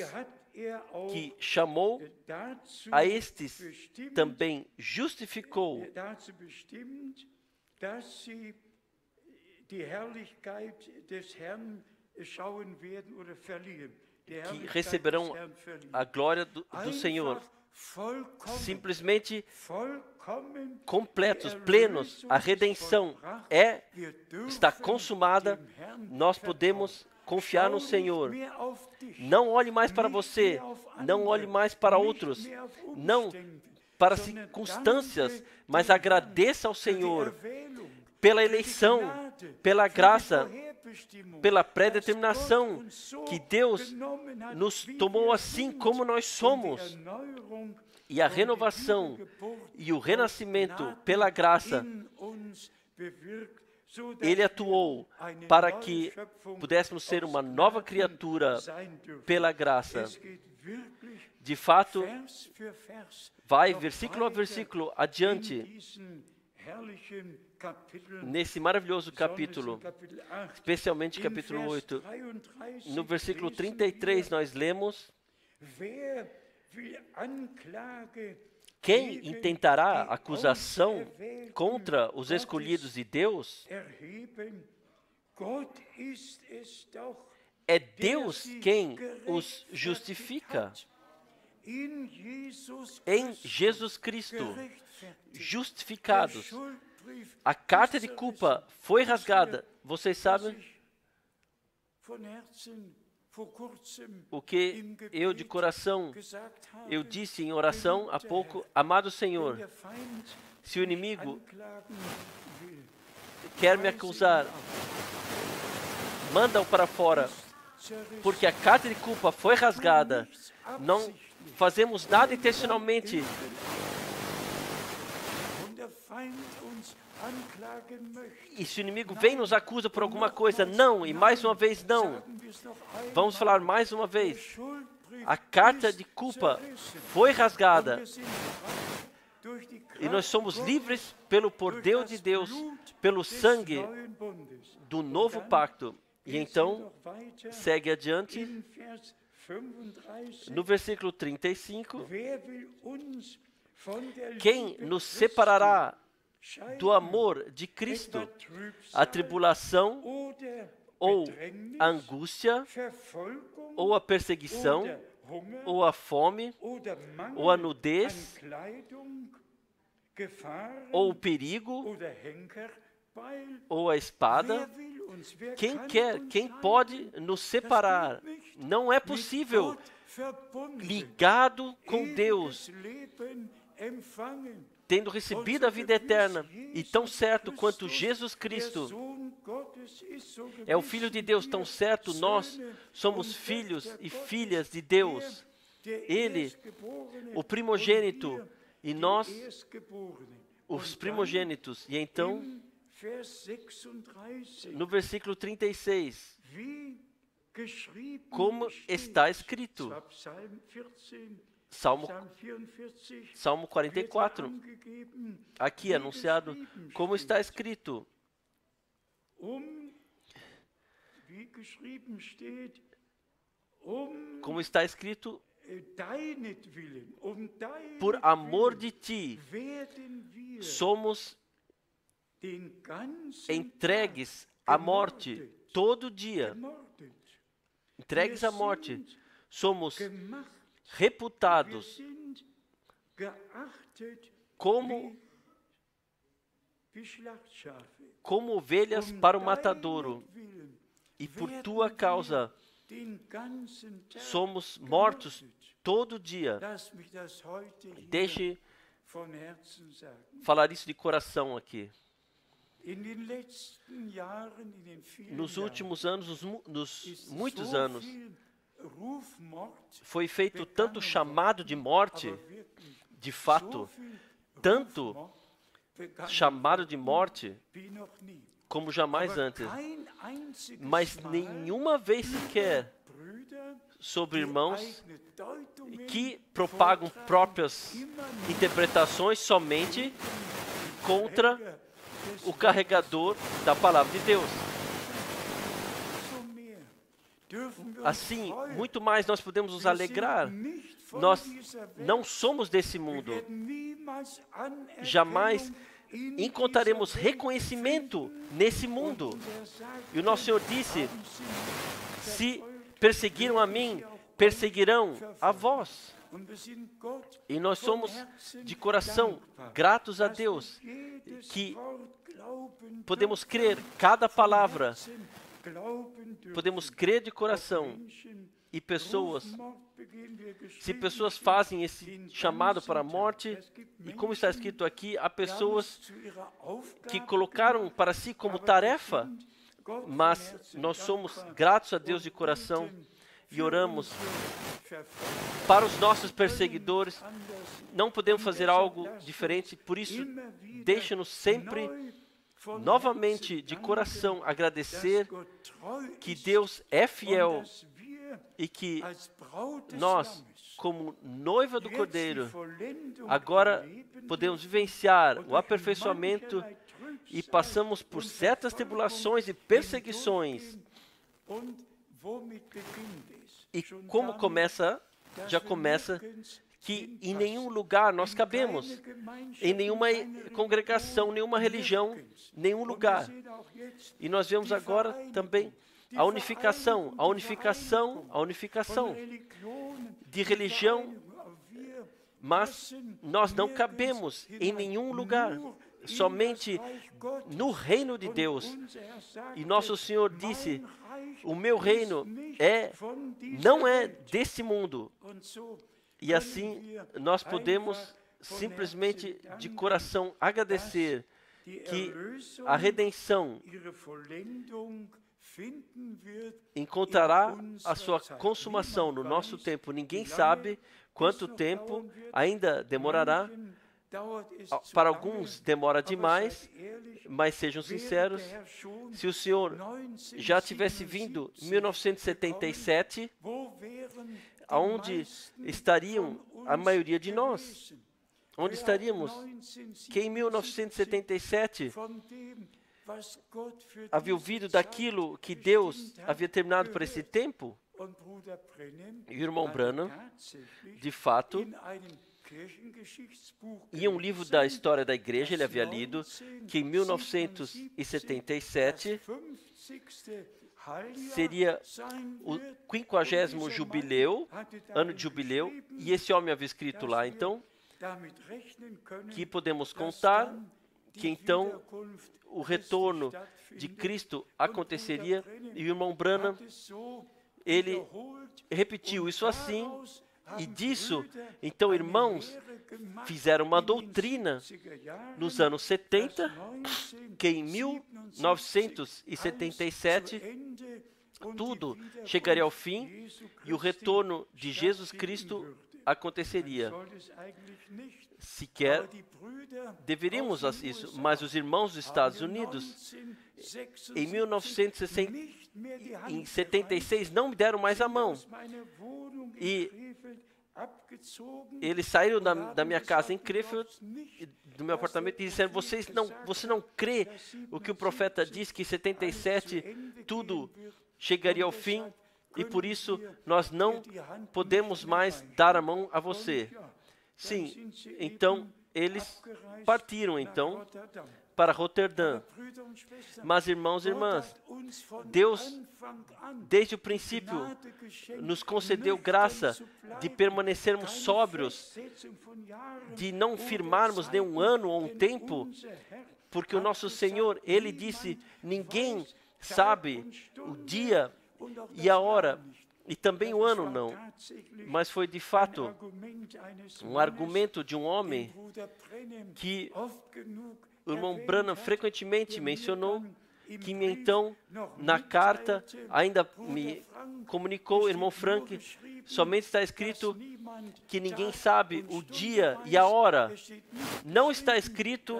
que chamou, a estes também justificou, que receberão a glória do Senhor. Simplesmente completos, plenos, a redenção está consumada, nós podemos confiar no Senhor. Não olhe mais para você, não olhe mais para outros, não para circunstâncias, mas agradeça ao Senhor pela eleição, pela graça, pela predeterminação, que Deus nos tomou assim como nós somos. E a renovação e o renascimento pela graça, Ele atuou para que pudéssemos ser uma nova criatura pela graça. De fato, vai versículo a versículo adiante, nesse maravilhoso capítulo, especialmente capítulo 8. No versículo 33 nós lemos: quem intentará acusação contra os escolhidos de Deus? É Deus quem os justifica. Em Jesus Cristo, justificados. A carta de culpa foi rasgada. Vocês sabem? o que eu de coração, eu disse em oração há pouco, amado Senhor, se o inimigo quer me acusar, manda-o para fora, porque a carta de culpa foi rasgada. Não fazemos nada intencionalmente. E se o inimigo vem e nos acusa por alguma coisa, não, e mais uma vez não. Vamos falar mais uma vez. A carta de culpa foi rasgada. E nós somos livres pelo poder de Deus, pelo sangue do novo pacto. E então, segue adiante, no versículo 35, quem nos separará do amor de Cristo? A tribulação, ou a angústia, ou a perseguição, ou a fome, ou a nudez, ou o perigo, ou a espada? Quem quer, quem pode nos separar? Não é possível. Ligado com Deus, tendo recebido a vida eterna, e tão certo quanto Jesus Cristo é o Filho de Deus, tão certo nós somos filhos e filhas de Deus. Ele, o primogênito, e nós, os primogênitos. E então, no versículo 36, como está escrito, Salmo 44, aqui anunciado, como está escrito, como está escrito, por amor de ti, somos entregues à morte todo dia. Entregues à morte. Somos reputados como ovelhas para o matadouro. E por tua causa somos mortos todo dia. Deixe falar isso de coração aqui. Nos últimos anos, nos muitos anos, foi feito tanto chamado de morte, de fato, tanto chamado de morte como jamais antes. Mas nenhuma vez sequer sobre irmãos que propagam próprias interpretações somente contra o carregador da palavra de Deus. Assim, muito mais nós podemos nos alegrar. Nós não somos desse mundo. Jamais encontraremos reconhecimento nesse mundo. E o nosso Senhor disse, se perseguiram a mim, perseguirão a vós. E nós somos de coração gratos a Deus, que podemos crer cada palavra, podemos crer de coração. E pessoas, se pessoas fazem esse chamado para a morte, e como está escrito aqui, há pessoas que colocaram para si como tarefa, mas nós somos gratos a Deus de coração e oramos para os nossos perseguidores. Não podemos fazer algo diferente, por isso, deixe-nos sempre, novamente, de coração, agradecer que Deus é fiel e que nós, como noiva do Cordeiro, agora podemos vivenciar o aperfeiçoamento e passamos por certas tribulações e perseguições. E como começa, já começa que em nenhum lugar nós cabemos, em nenhuma congregação, nenhuma religião, nenhum lugar. E nós vemos agora também a unificação de religião, mas nós não cabemos em nenhum lugar. somente no reino de Deus. E nosso Senhor disse, o meu reino não é desse mundo. E assim nós podemos simplesmente de coração agradecer que a redenção encontrará a sua consumação no nosso tempo. Ninguém sabe quanto tempo ainda demorará. Para alguns demora demais, mas sejam sinceros, se o Senhor já tivesse vindo em 1977, aonde estariam a maioria de nós? Onde estaríamos? Que em 1977 havia ouvido daquilo que Deus havia terminado para esse tempo? E o irmão Branham, de fato, em um livro da história da igreja, ele havia lido que em 1977 seria o 50º jubileu, ano de jubileu, e esse homem havia escrito lá, então, que podemos contar que então o retorno de Cristo aconteceria, e o irmão Branham, ele repetiu isso assim, e disso, então, irmãos, fizeram uma doutrina nos anos 70, que em 1977 tudo chegaria ao fim e o retorno de Jesus Cristo aconteceria. Sequer deveríamos isso, mas os irmãos dos Estados Unidos, em 1976, não me deram mais a mão. E eles saíram da minha casa em Krefeld, do meu apartamento, e disseram, você não crê o que o profeta diz, que em 77 tudo chegaria ao fim, e por isso nós não podemos mais dar a mão a você. Sim, então eles partiram então para Roterdã. Mas irmãos e irmãs, Deus desde o princípio nos concedeu graça de permanecermos sóbrios, de não firmarmos nenhum ano ou um tempo, porque o nosso Senhor, Ele disse, ninguém sabe o dia e a hora, e também o ano não, mas foi de fato um argumento de um homem que o irmão Branham frequentemente mencionou, que então, na carta, ainda me comunicou, irmão Frank, somente está escrito que ninguém sabe o dia e a hora. Não está escrito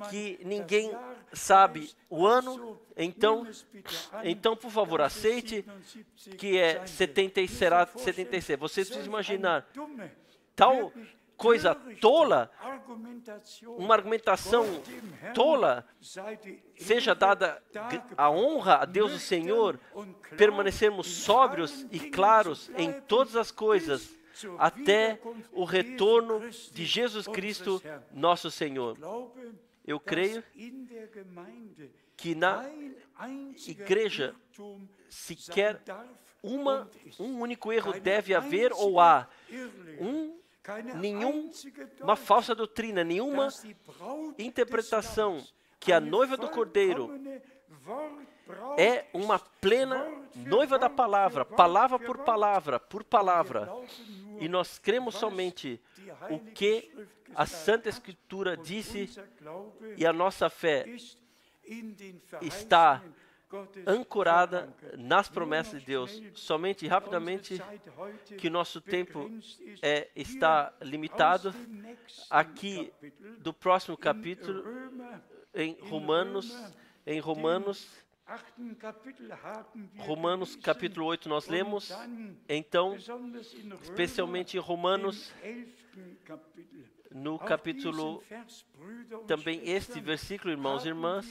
que ninguém sabe o ano. Então, por favor, aceite que será 76. Você precisa imaginar tal coisa tola, uma argumentação tola, seja dada a honra a Deus o Senhor, permanecermos sóbrios e claros em todas as coisas, até o retorno de Jesus Cristo, nosso Senhor. Eu creio que na igreja sequer um único erro deve haver ou há. Nenhuma falsa doutrina, nenhuma interpretação que a noiva do Cordeiro é uma plena noiva da palavra, palavra por palavra, e nós cremos somente o que a Santa Escritura disse, e a nossa fé está ancorada nas promessas de Deus. Somente rapidamente, que nosso tempo está limitado. Aqui do próximo capítulo, em Romanos capítulo 8 nós lemos, então, especialmente em Romanos, no capítulo, também este versículo, irmãos e irmãs,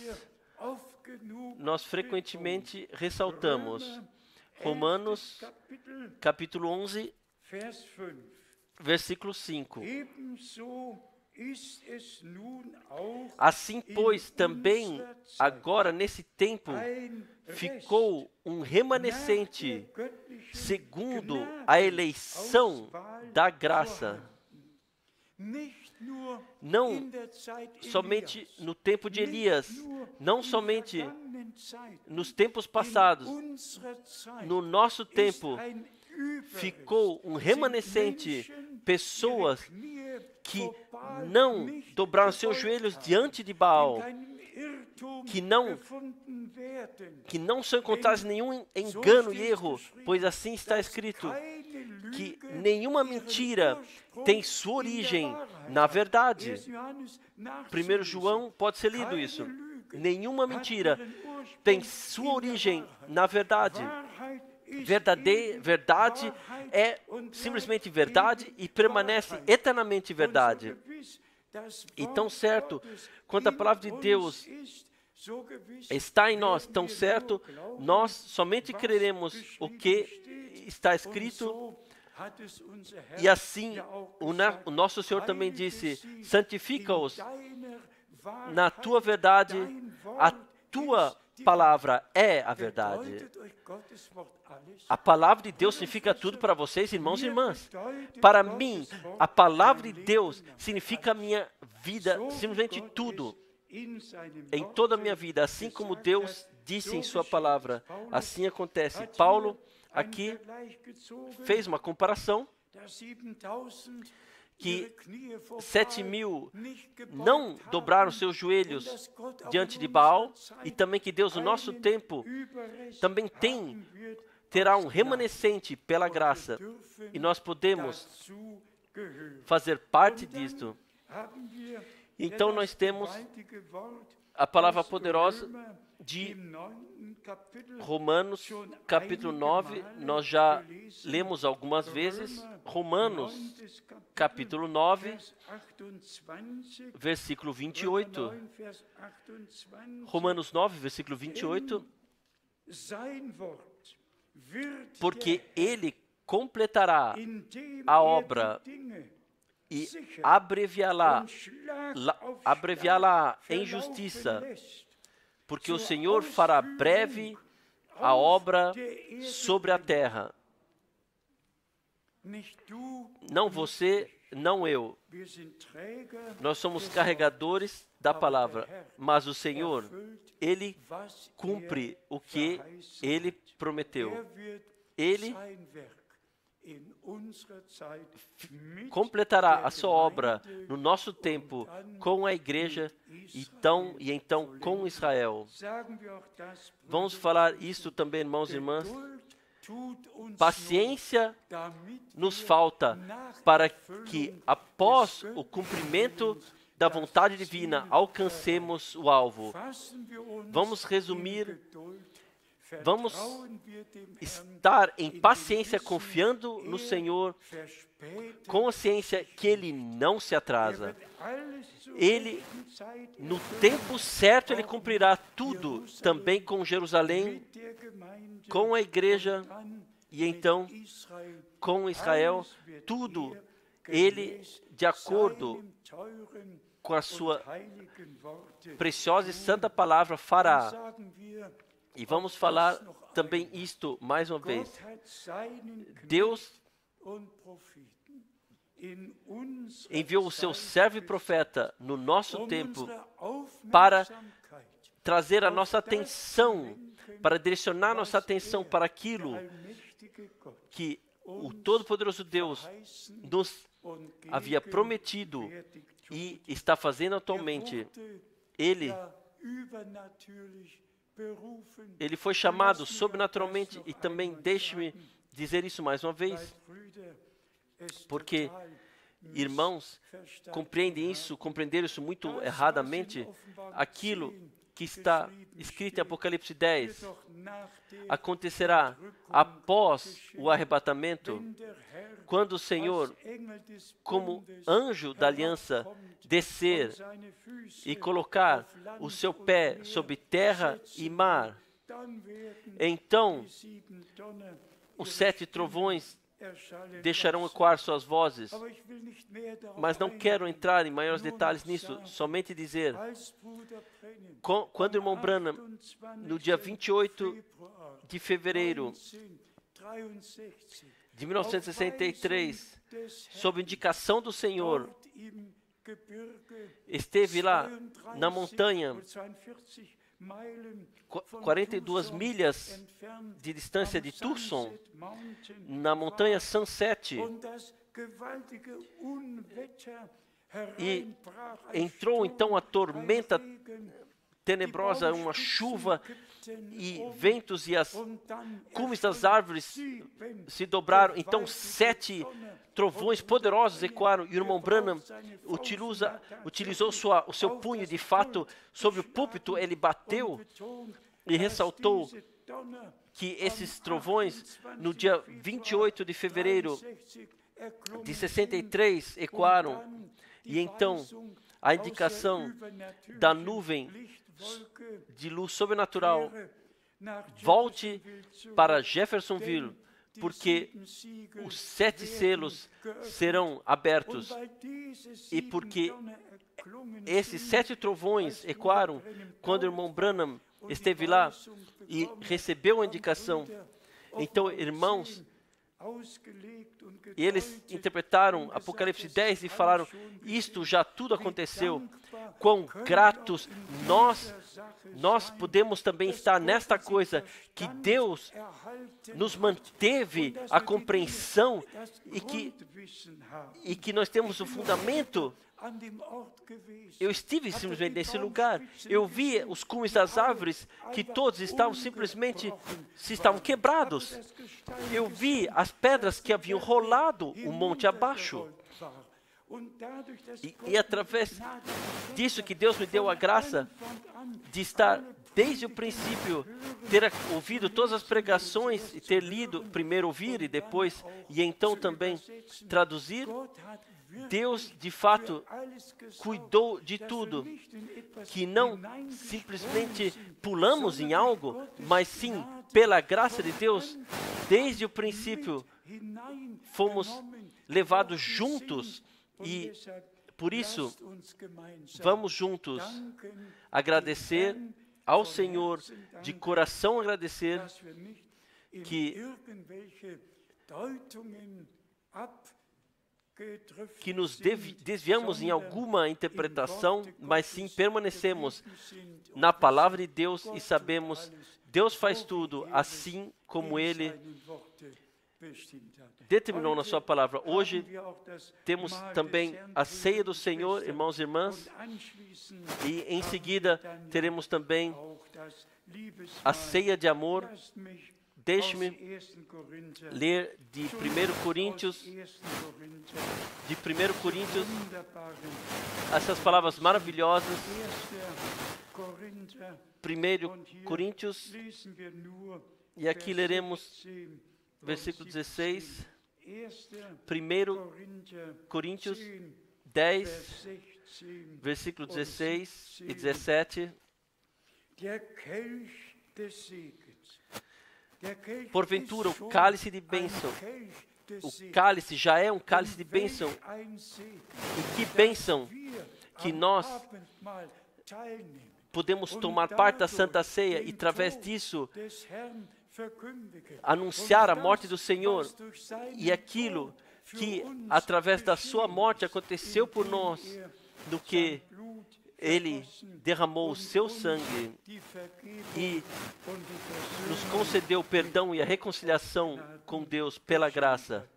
nós frequentemente ressaltamos. Romanos, capítulo 11, versículo 5. Assim, pois, também, agora nesse tempo, ficou um remanescente, segundo a eleição da graça. não somente no tempo de Elias, não somente nos tempos passados, no nosso tempo ficou um remanescente, pessoas que não dobraram seus joelhos diante de Baal, que não são encontrados nenhum engano e erro, pois assim está escrito, que nenhuma mentira tem sua origem na verdade. 1 João pode ser lido isso. Nenhuma mentira tem sua origem na verdade. Verdade é simplesmente verdade e permanece eternamente verdade. E tão certo quanto a palavra de Deus está em nós, tão certo, nós somente creremos o que está escrito. E assim, o nosso Senhor também disse, santifica-os na tua verdade, a tua palavra é a verdade. A palavra de Deus significa tudo para vocês, irmãos e irmãs. Para mim, a palavra de Deus significa a minha vida, simplesmente tudo. Em toda a minha vida, assim como Deus disse em sua palavra, assim acontece. Paulo aqui fez uma comparação que 7.000 não dobraram seus joelhos diante de Baal, e também que Deus, no nosso tempo, também terá um remanescente pela graça, e nós podemos fazer parte disto. Então nós temos a palavra poderosa de Romanos, capítulo 9, nós já lemos algumas vezes. Romanos, capítulo 9, versículo 28. Romanos 9, versículo 28. Porque ele completará a obra e abreviá-la em justiça, porque o Senhor fará breve a obra sobre a terra. Não você, não eu. Nós somos carregadores da palavra, mas o Senhor, Ele cumpre o que Ele prometeu. Ele completará a sua obra no nosso tempo com a igreja e então com Israel. Vamos falar isso também, irmãos e irmãs. Paciência nos falta para que, após o cumprimento da vontade divina, alcancemos o alvo. Vamos resumir. Vamos estar em paciência, confiando no Senhor, com a ciência que Ele não se atrasa. Ele, no tempo certo, Ele cumprirá tudo, também com Jerusalém, com a igreja e então com Israel. Tudo, Ele, de acordo com a sua preciosa e santa palavra, fará. E vamos falar também isto mais uma vez. Deus enviou o seu servo e profeta no nosso tempo para trazer a nossa atenção, para direcionar a nossa atenção para aquilo que o Todo-Poderoso Deus nos havia prometido e está fazendo atualmente. Ele foi chamado sobrenaturalmente, e também deixe-me dizer isso mais uma vez, porque irmãos compreenderam isso muito erradamente. Aquilo que está escrito em Apocalipse 10 acontecerá após o arrebatamento, quando o Senhor, como anjo da aliança, descer e colocar o seu pé sobre terra e mar. Então, os 7 trovões deixarão ecoar suas vozes, mas não quero entrar em maiores detalhes nisso, somente dizer, quando o irmão Branham, no dia 28 de fevereiro de 1963, sob indicação do Senhor, esteve lá na montanha, 42 milhas de distância de Tucson, na montanha Sunset, e entrou então a tormenta tenebrosa, uma chuva e ventos, e as cumes das árvores se dobraram. Então 7 trovões poderosos ecoaram, e o irmão Branham utilizou o seu punho. De fato, sobre o púlpito ele bateu e ressaltou que esses trovões, no dia 28 de fevereiro de 63, ecoaram. E então a indicação da nuvem de luz sobrenatural: volte para Jeffersonville, porque os 7 selos serão abertos. E porque esses 7 trovões ecoaram quando o irmão Branham esteve lá e recebeu a indicação. Então, irmãos, eles interpretaram Apocalipse 10 e falaram: isto já tudo aconteceu. Quão gratos nós podemos também estar nesta coisa, que Deus nos manteve a compreensão e que nós temos o fundamento. Eu estive simplesmente nesse lugar. Eu vi os cumes das árvores, que todos estavam simplesmente estavam quebrados. Eu vi as pedras que haviam rolado o monte abaixo. E através disso que Deus me deu a graça de estar desde o princípio, ter ouvido todas as pregações e ter lido, primeiro ouvir e depois, e então também traduzir. Deus, de fato, cuidou de tudo, que não simplesmente pulamos em algo, mas sim, pela graça de Deus, desde o princípio, fomos levados juntos. E, por isso, vamos juntos agradecer ao Senhor, de coração agradecer, que nos desviamos em alguma interpretação, mas sim permanecemos na palavra de Deus e sabemos, Deus faz tudo assim como Ele determinou na sua palavra. Hoje temos também a ceia do Senhor, irmãos e irmãs, e em seguida teremos também a ceia de amor. Deixe-me ler de 1 Coríntios, essas palavras maravilhosas. 1 Coríntios, e aqui leremos versículo 16, 1 Coríntios 10, versículo 16 e 17. Porventura, o cálice de bênção, o cálice já é um cálice de bênção. E que bênção que nós podemos tomar parte da Santa Ceia e, através disso, anunciar a morte do Senhor e aquilo que, através da sua morte, aconteceu por nós, do que Ele derramou o seu sangue e nos concedeu o perdão e a reconciliação com Deus pela graça.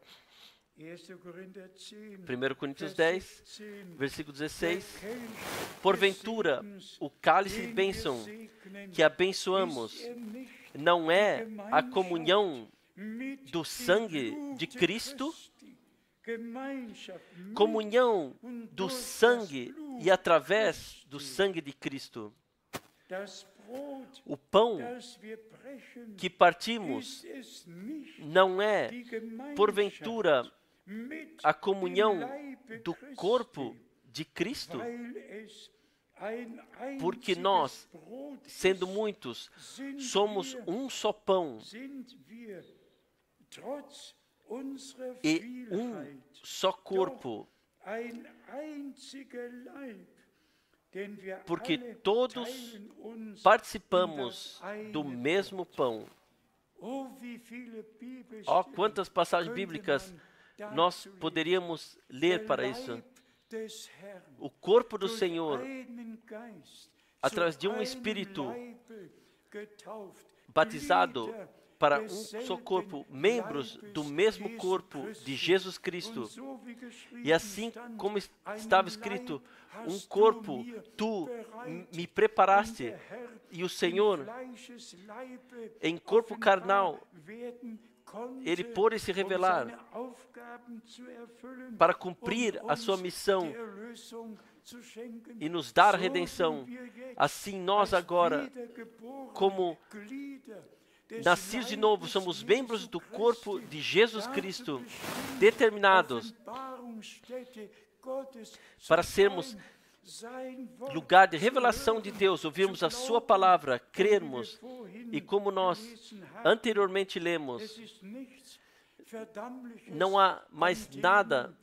1 Coríntios 10, versículo 16. Porventura, o cálice de bênção que abençoamos não é a comunhão do sangue de Cristo? Comunhão do sangue e através do sangue de Cristo. O pão que partimos não é, porventura, a comunhão do corpo de Cristo? Porque nós, sendo muitos, somos um só pão e um só corpo, porque todos participamos do mesmo pão. Oh, quantas passagens bíblicas nós poderíamos ler para isso. o corpo do Senhor, através de um Espírito batizado para um só corpo, membros do mesmo corpo de Jesus Cristo. E assim como estava escrito, um corpo, tu me preparaste, e o Senhor, em corpo carnal, Ele pôde se revelar para cumprir a sua missão e nos dar a redenção. Assim nós agora, como nascidos de novo, somos membros do corpo de Jesus Cristo, determinados para sermos lugar de revelação de Deus, ouvirmos a sua palavra, crermos, e como nós anteriormente lemos, não há mais nada,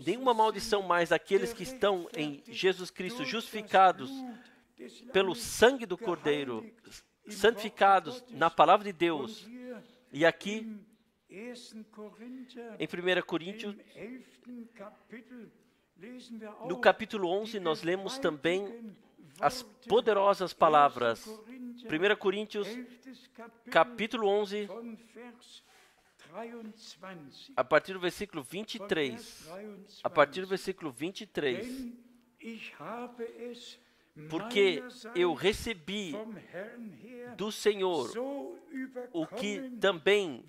nenhuma maldição mais daqueles que estão em Jesus Cristo, justificados pelo sangue do Cordeiro, santificados na palavra de Deus. E aqui, em 1 Coríntios, no capítulo 11, nós lemos também as poderosas palavras. 1 Coríntios, capítulo 11, a partir do versículo 23. A partir do versículo 23. Porque eu recebi do Senhor o que também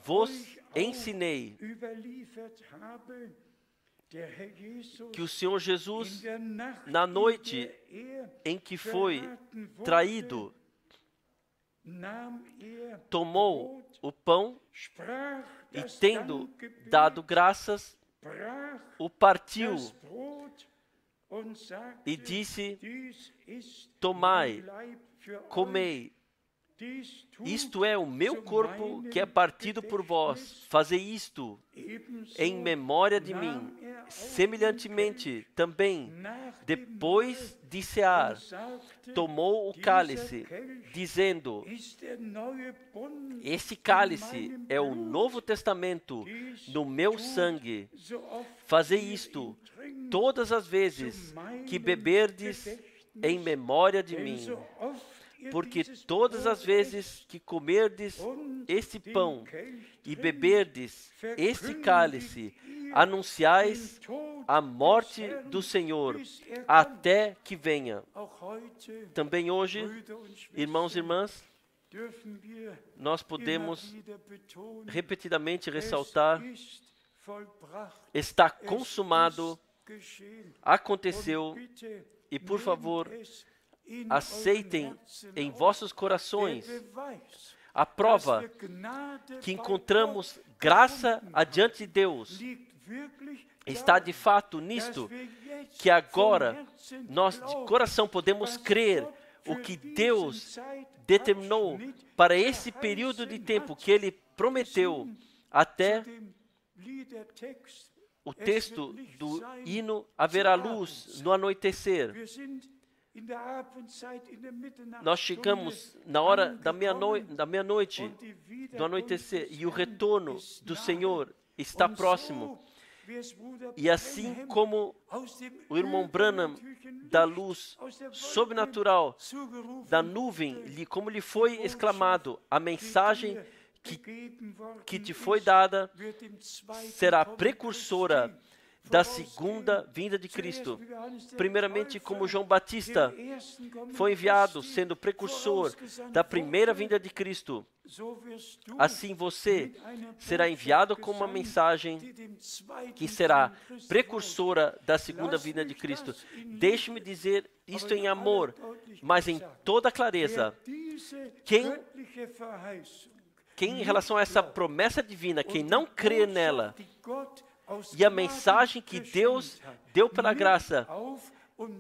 vos ensinei, que o Senhor Jesus, na noite em que foi traído, tomou o pão e, tendo dado graças, o partiu e disse: tomai, comei, isto é o meu corpo que é partido por vós, fazei isto em memória de mim. Semelhantemente, também, depois de cear, tomou o cálice, dizendo: este cálice é o Novo Testamento no meu sangue. Fazei isto todas as vezes que beberdes em memória de mim. Porque todas as vezes que comerdes este pão e beberdes este cálice, anunciais a morte do Senhor até que venha. Também hoje, irmãos e irmãs, nós podemos repetidamente ressaltar: está consumado, aconteceu, e por favor, aceitem em vossos corações a prova que encontramos graça adiante de Deus. Está de fato nisto, que agora nós de coração podemos crer o que Deus determinou para esse período de tempo que Ele prometeu. Até o texto do hino haverá luz no anoitecer. Nós chegamos na hora da meia-noite, do anoitecer, e o retorno do Senhor está próximo. E assim como o irmão Branham, da luz sobrenatural, da nuvem, como lhe foi exclamado, a mensagem que te foi dada será precursora da segunda vinda de Cristo. Primeiramente, como João Batista foi enviado, sendo precursor da primeira vinda de Cristo, assim você será enviado com uma mensagem que será precursora da segunda vinda de Cristo. Deixe-me dizer isto em amor, mas em toda clareza. Quem em relação a essa promessa divina, quem não crê nela, e a mensagem que Deus deu pela graça,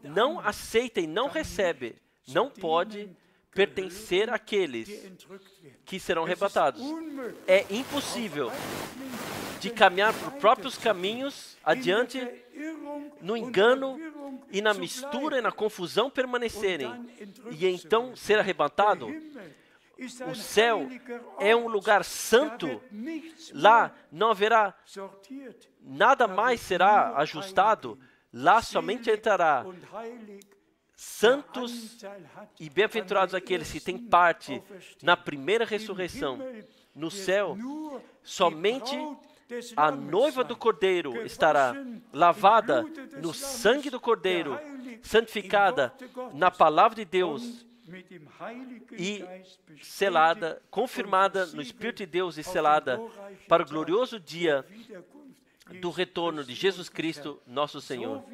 não aceita e não recebe, não pode pertencer àqueles que serão arrebatados. É impossível de caminhar por próprios caminhos adiante, no engano e na mistura e na confusão permanecerem, e então ser arrebatado. O céu é um lugar santo. Lá não haverá nada mais será ajustado. Lá somente entrará santos e bem-aventurados aqueles que têm parte na primeira ressurreição. No céu, somente a noiva do Cordeiro estará lavada no sangue do Cordeiro, santificada na palavra de Deus e selada, confirmada no Espírito de Deus e selada para o glorioso dia do retorno de Jesus Cristo, nosso Senhor.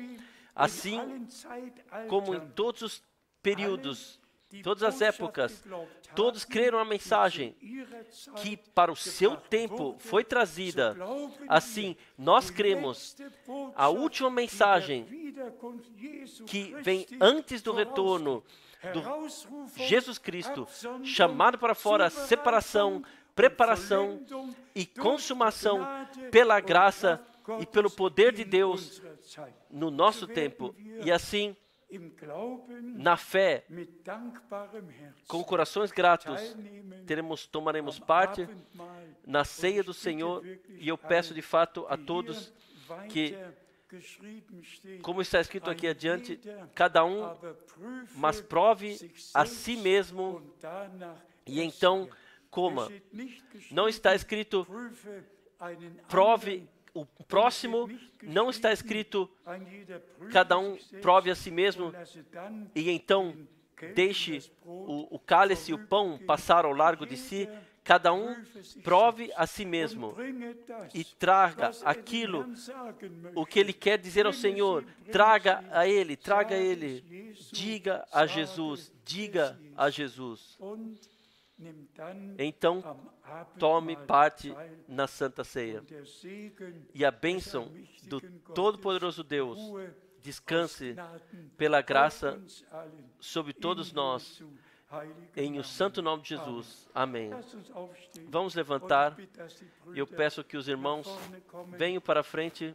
Assim como em todos os períodos, todas as épocas, todos creram a mensagem que para o seu tempo foi trazida. Assim, nós cremos a última mensagem que vem antes do retorno do Jesus Cristo, chamado para fora, separação, preparação e consumação pela graça e pelo poder de Deus no nosso tempo. E assim, na fé, com corações gratos, tomaremos parte na ceia do Senhor. E eu peço de fato a todos que, como está escrito aqui adiante, cada um, mas prove a si mesmo e então coma. Não está escrito prove o próximo, não está escrito cada um prove a si mesmo e então deixe o cálice e o pão passar ao largo de si. Cada um prove a si mesmo e traga aquilo, o que ele quer dizer ao Senhor. Traga a Ele, diga a Jesus, diga a Jesus. Então, tome parte na Santa Ceia. E a bênção do Todo-Poderoso Deus descanse pela graça sobre todos nós, em o santo nome de Jesus. Amém. Vamos levantar. Eu peço que os irmãos venham para a frente.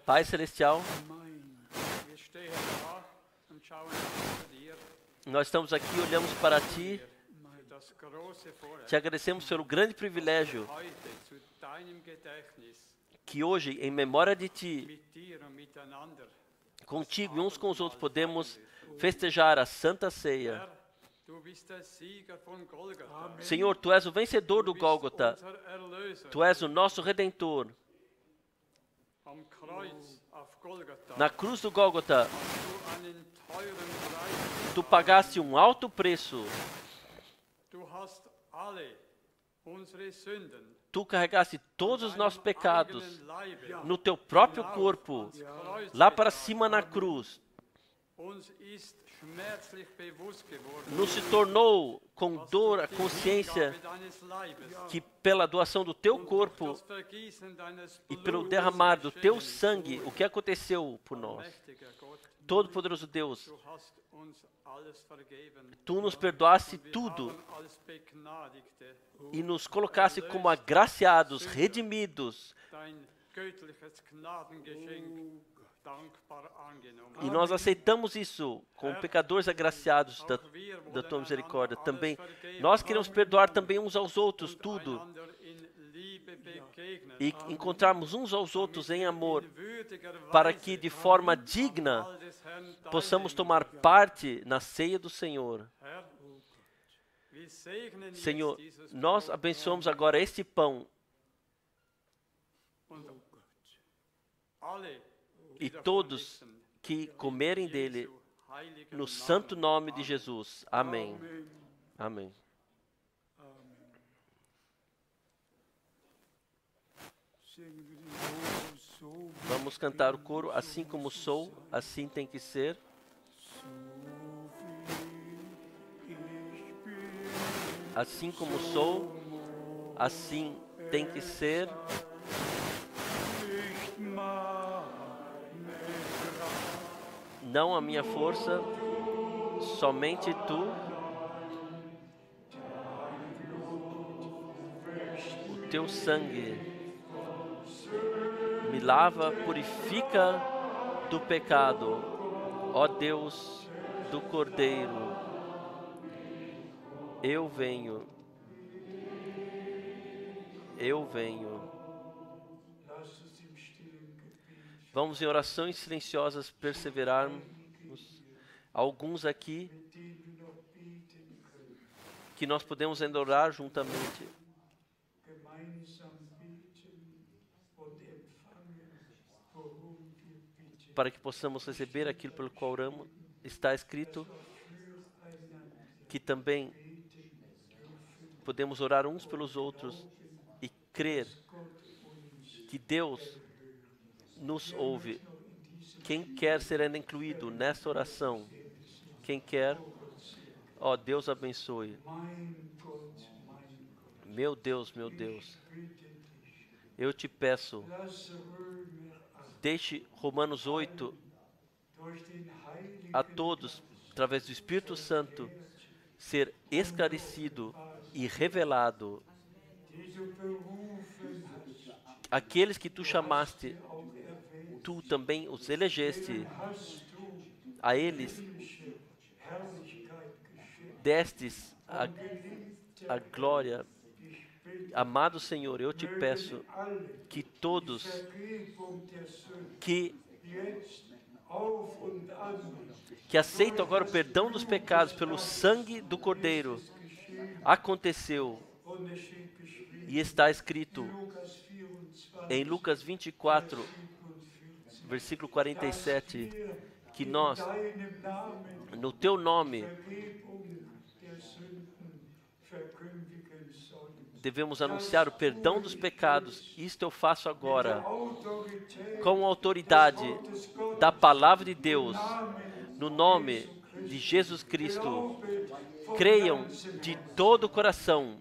Pai Celestial, nós estamos aqui, olhamos para Ti, te agradecemos pelo grande privilégio que hoje, em memória de Ti, contigo e uns com os outros, podemos festejar a Santa Ceia. Senhor, Tu és o vencedor do Gólgota, Tu és o nosso Redentor. Na cruz do Gólgota, Tu pagaste um alto preço. Tu carregaste todos os nossos pecados no Teu próprio corpo, lá para cima na cruz. Nos se tornou com dor a consciência que pela doação do Teu corpo e pelo derramar do Teu sangue, o que aconteceu por nós. Todo-Poderoso Deus, Tu nos perdoaste tudo e nos colocaste como agraciados, redimidos. E nós aceitamos isso como pecadores agraciados da Tua misericórdia. Também nós queremos perdoar também uns aos outros tudo e encontrarmos uns aos outros em amor, para que de forma digna possamos tomar parte na ceia do Senhor. Senhor, nós abençoamos agora este pão e todos que comerem dele, no santo nome de Jesus. Amém. Amém. Vamos cantar o coro. Assim como sou, assim tem que ser. Assim como sou, assim tem que ser. Não a minha força, somente tu. O teu sangue me lava, purifica do pecado. Ó Deus do Cordeiro, eu venho. Eu venho. Vamos em orações silenciosas perseverarmos. Alguns aqui que nós podemos ainda orar juntamente. Para que possamos receber aquilo pelo qual oramos. Está escrito que também podemos orar uns pelos outros e crer que Deus nos ouve. Quem quer ser ainda incluído nessa oração? Quem quer? Ó, Deus abençoe. Meu Deus, eu te peço, deixe Romanos 8 a todos, através do Espírito Santo, ser esclarecido e revelado. Aqueles que tu chamaste, tu também os elegeste. A eles destes a glória. Amado Senhor, eu te peço que todos que aceitam agora o perdão dos pecados pelo sangue do Cordeiro, aconteceu e está escrito em Lucas 24, versículo 47, que nós, no teu nome, devemos anunciar o perdão dos pecados. Isto eu faço agora, com a autoridade da palavra de Deus, no nome de Jesus Cristo. Creiam de todo o coração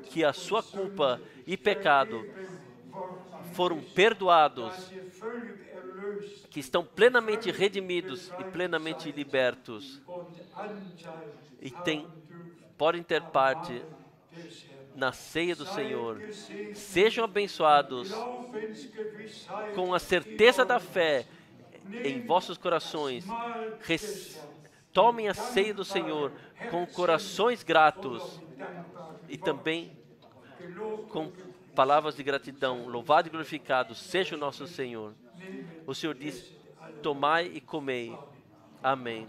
que a sua culpa e pecado foram perdoados, que estão plenamente redimidos e plenamente libertos e podem ter parte na ceia do Senhor. Sejam abençoados com a certeza da fé em vossos corações. Tomem a ceia do Senhor com corações gratos e também com palavras de gratidão. Louvado e glorificado seja o nosso Senhor. O Senhor diz: tomai e comei. Amém.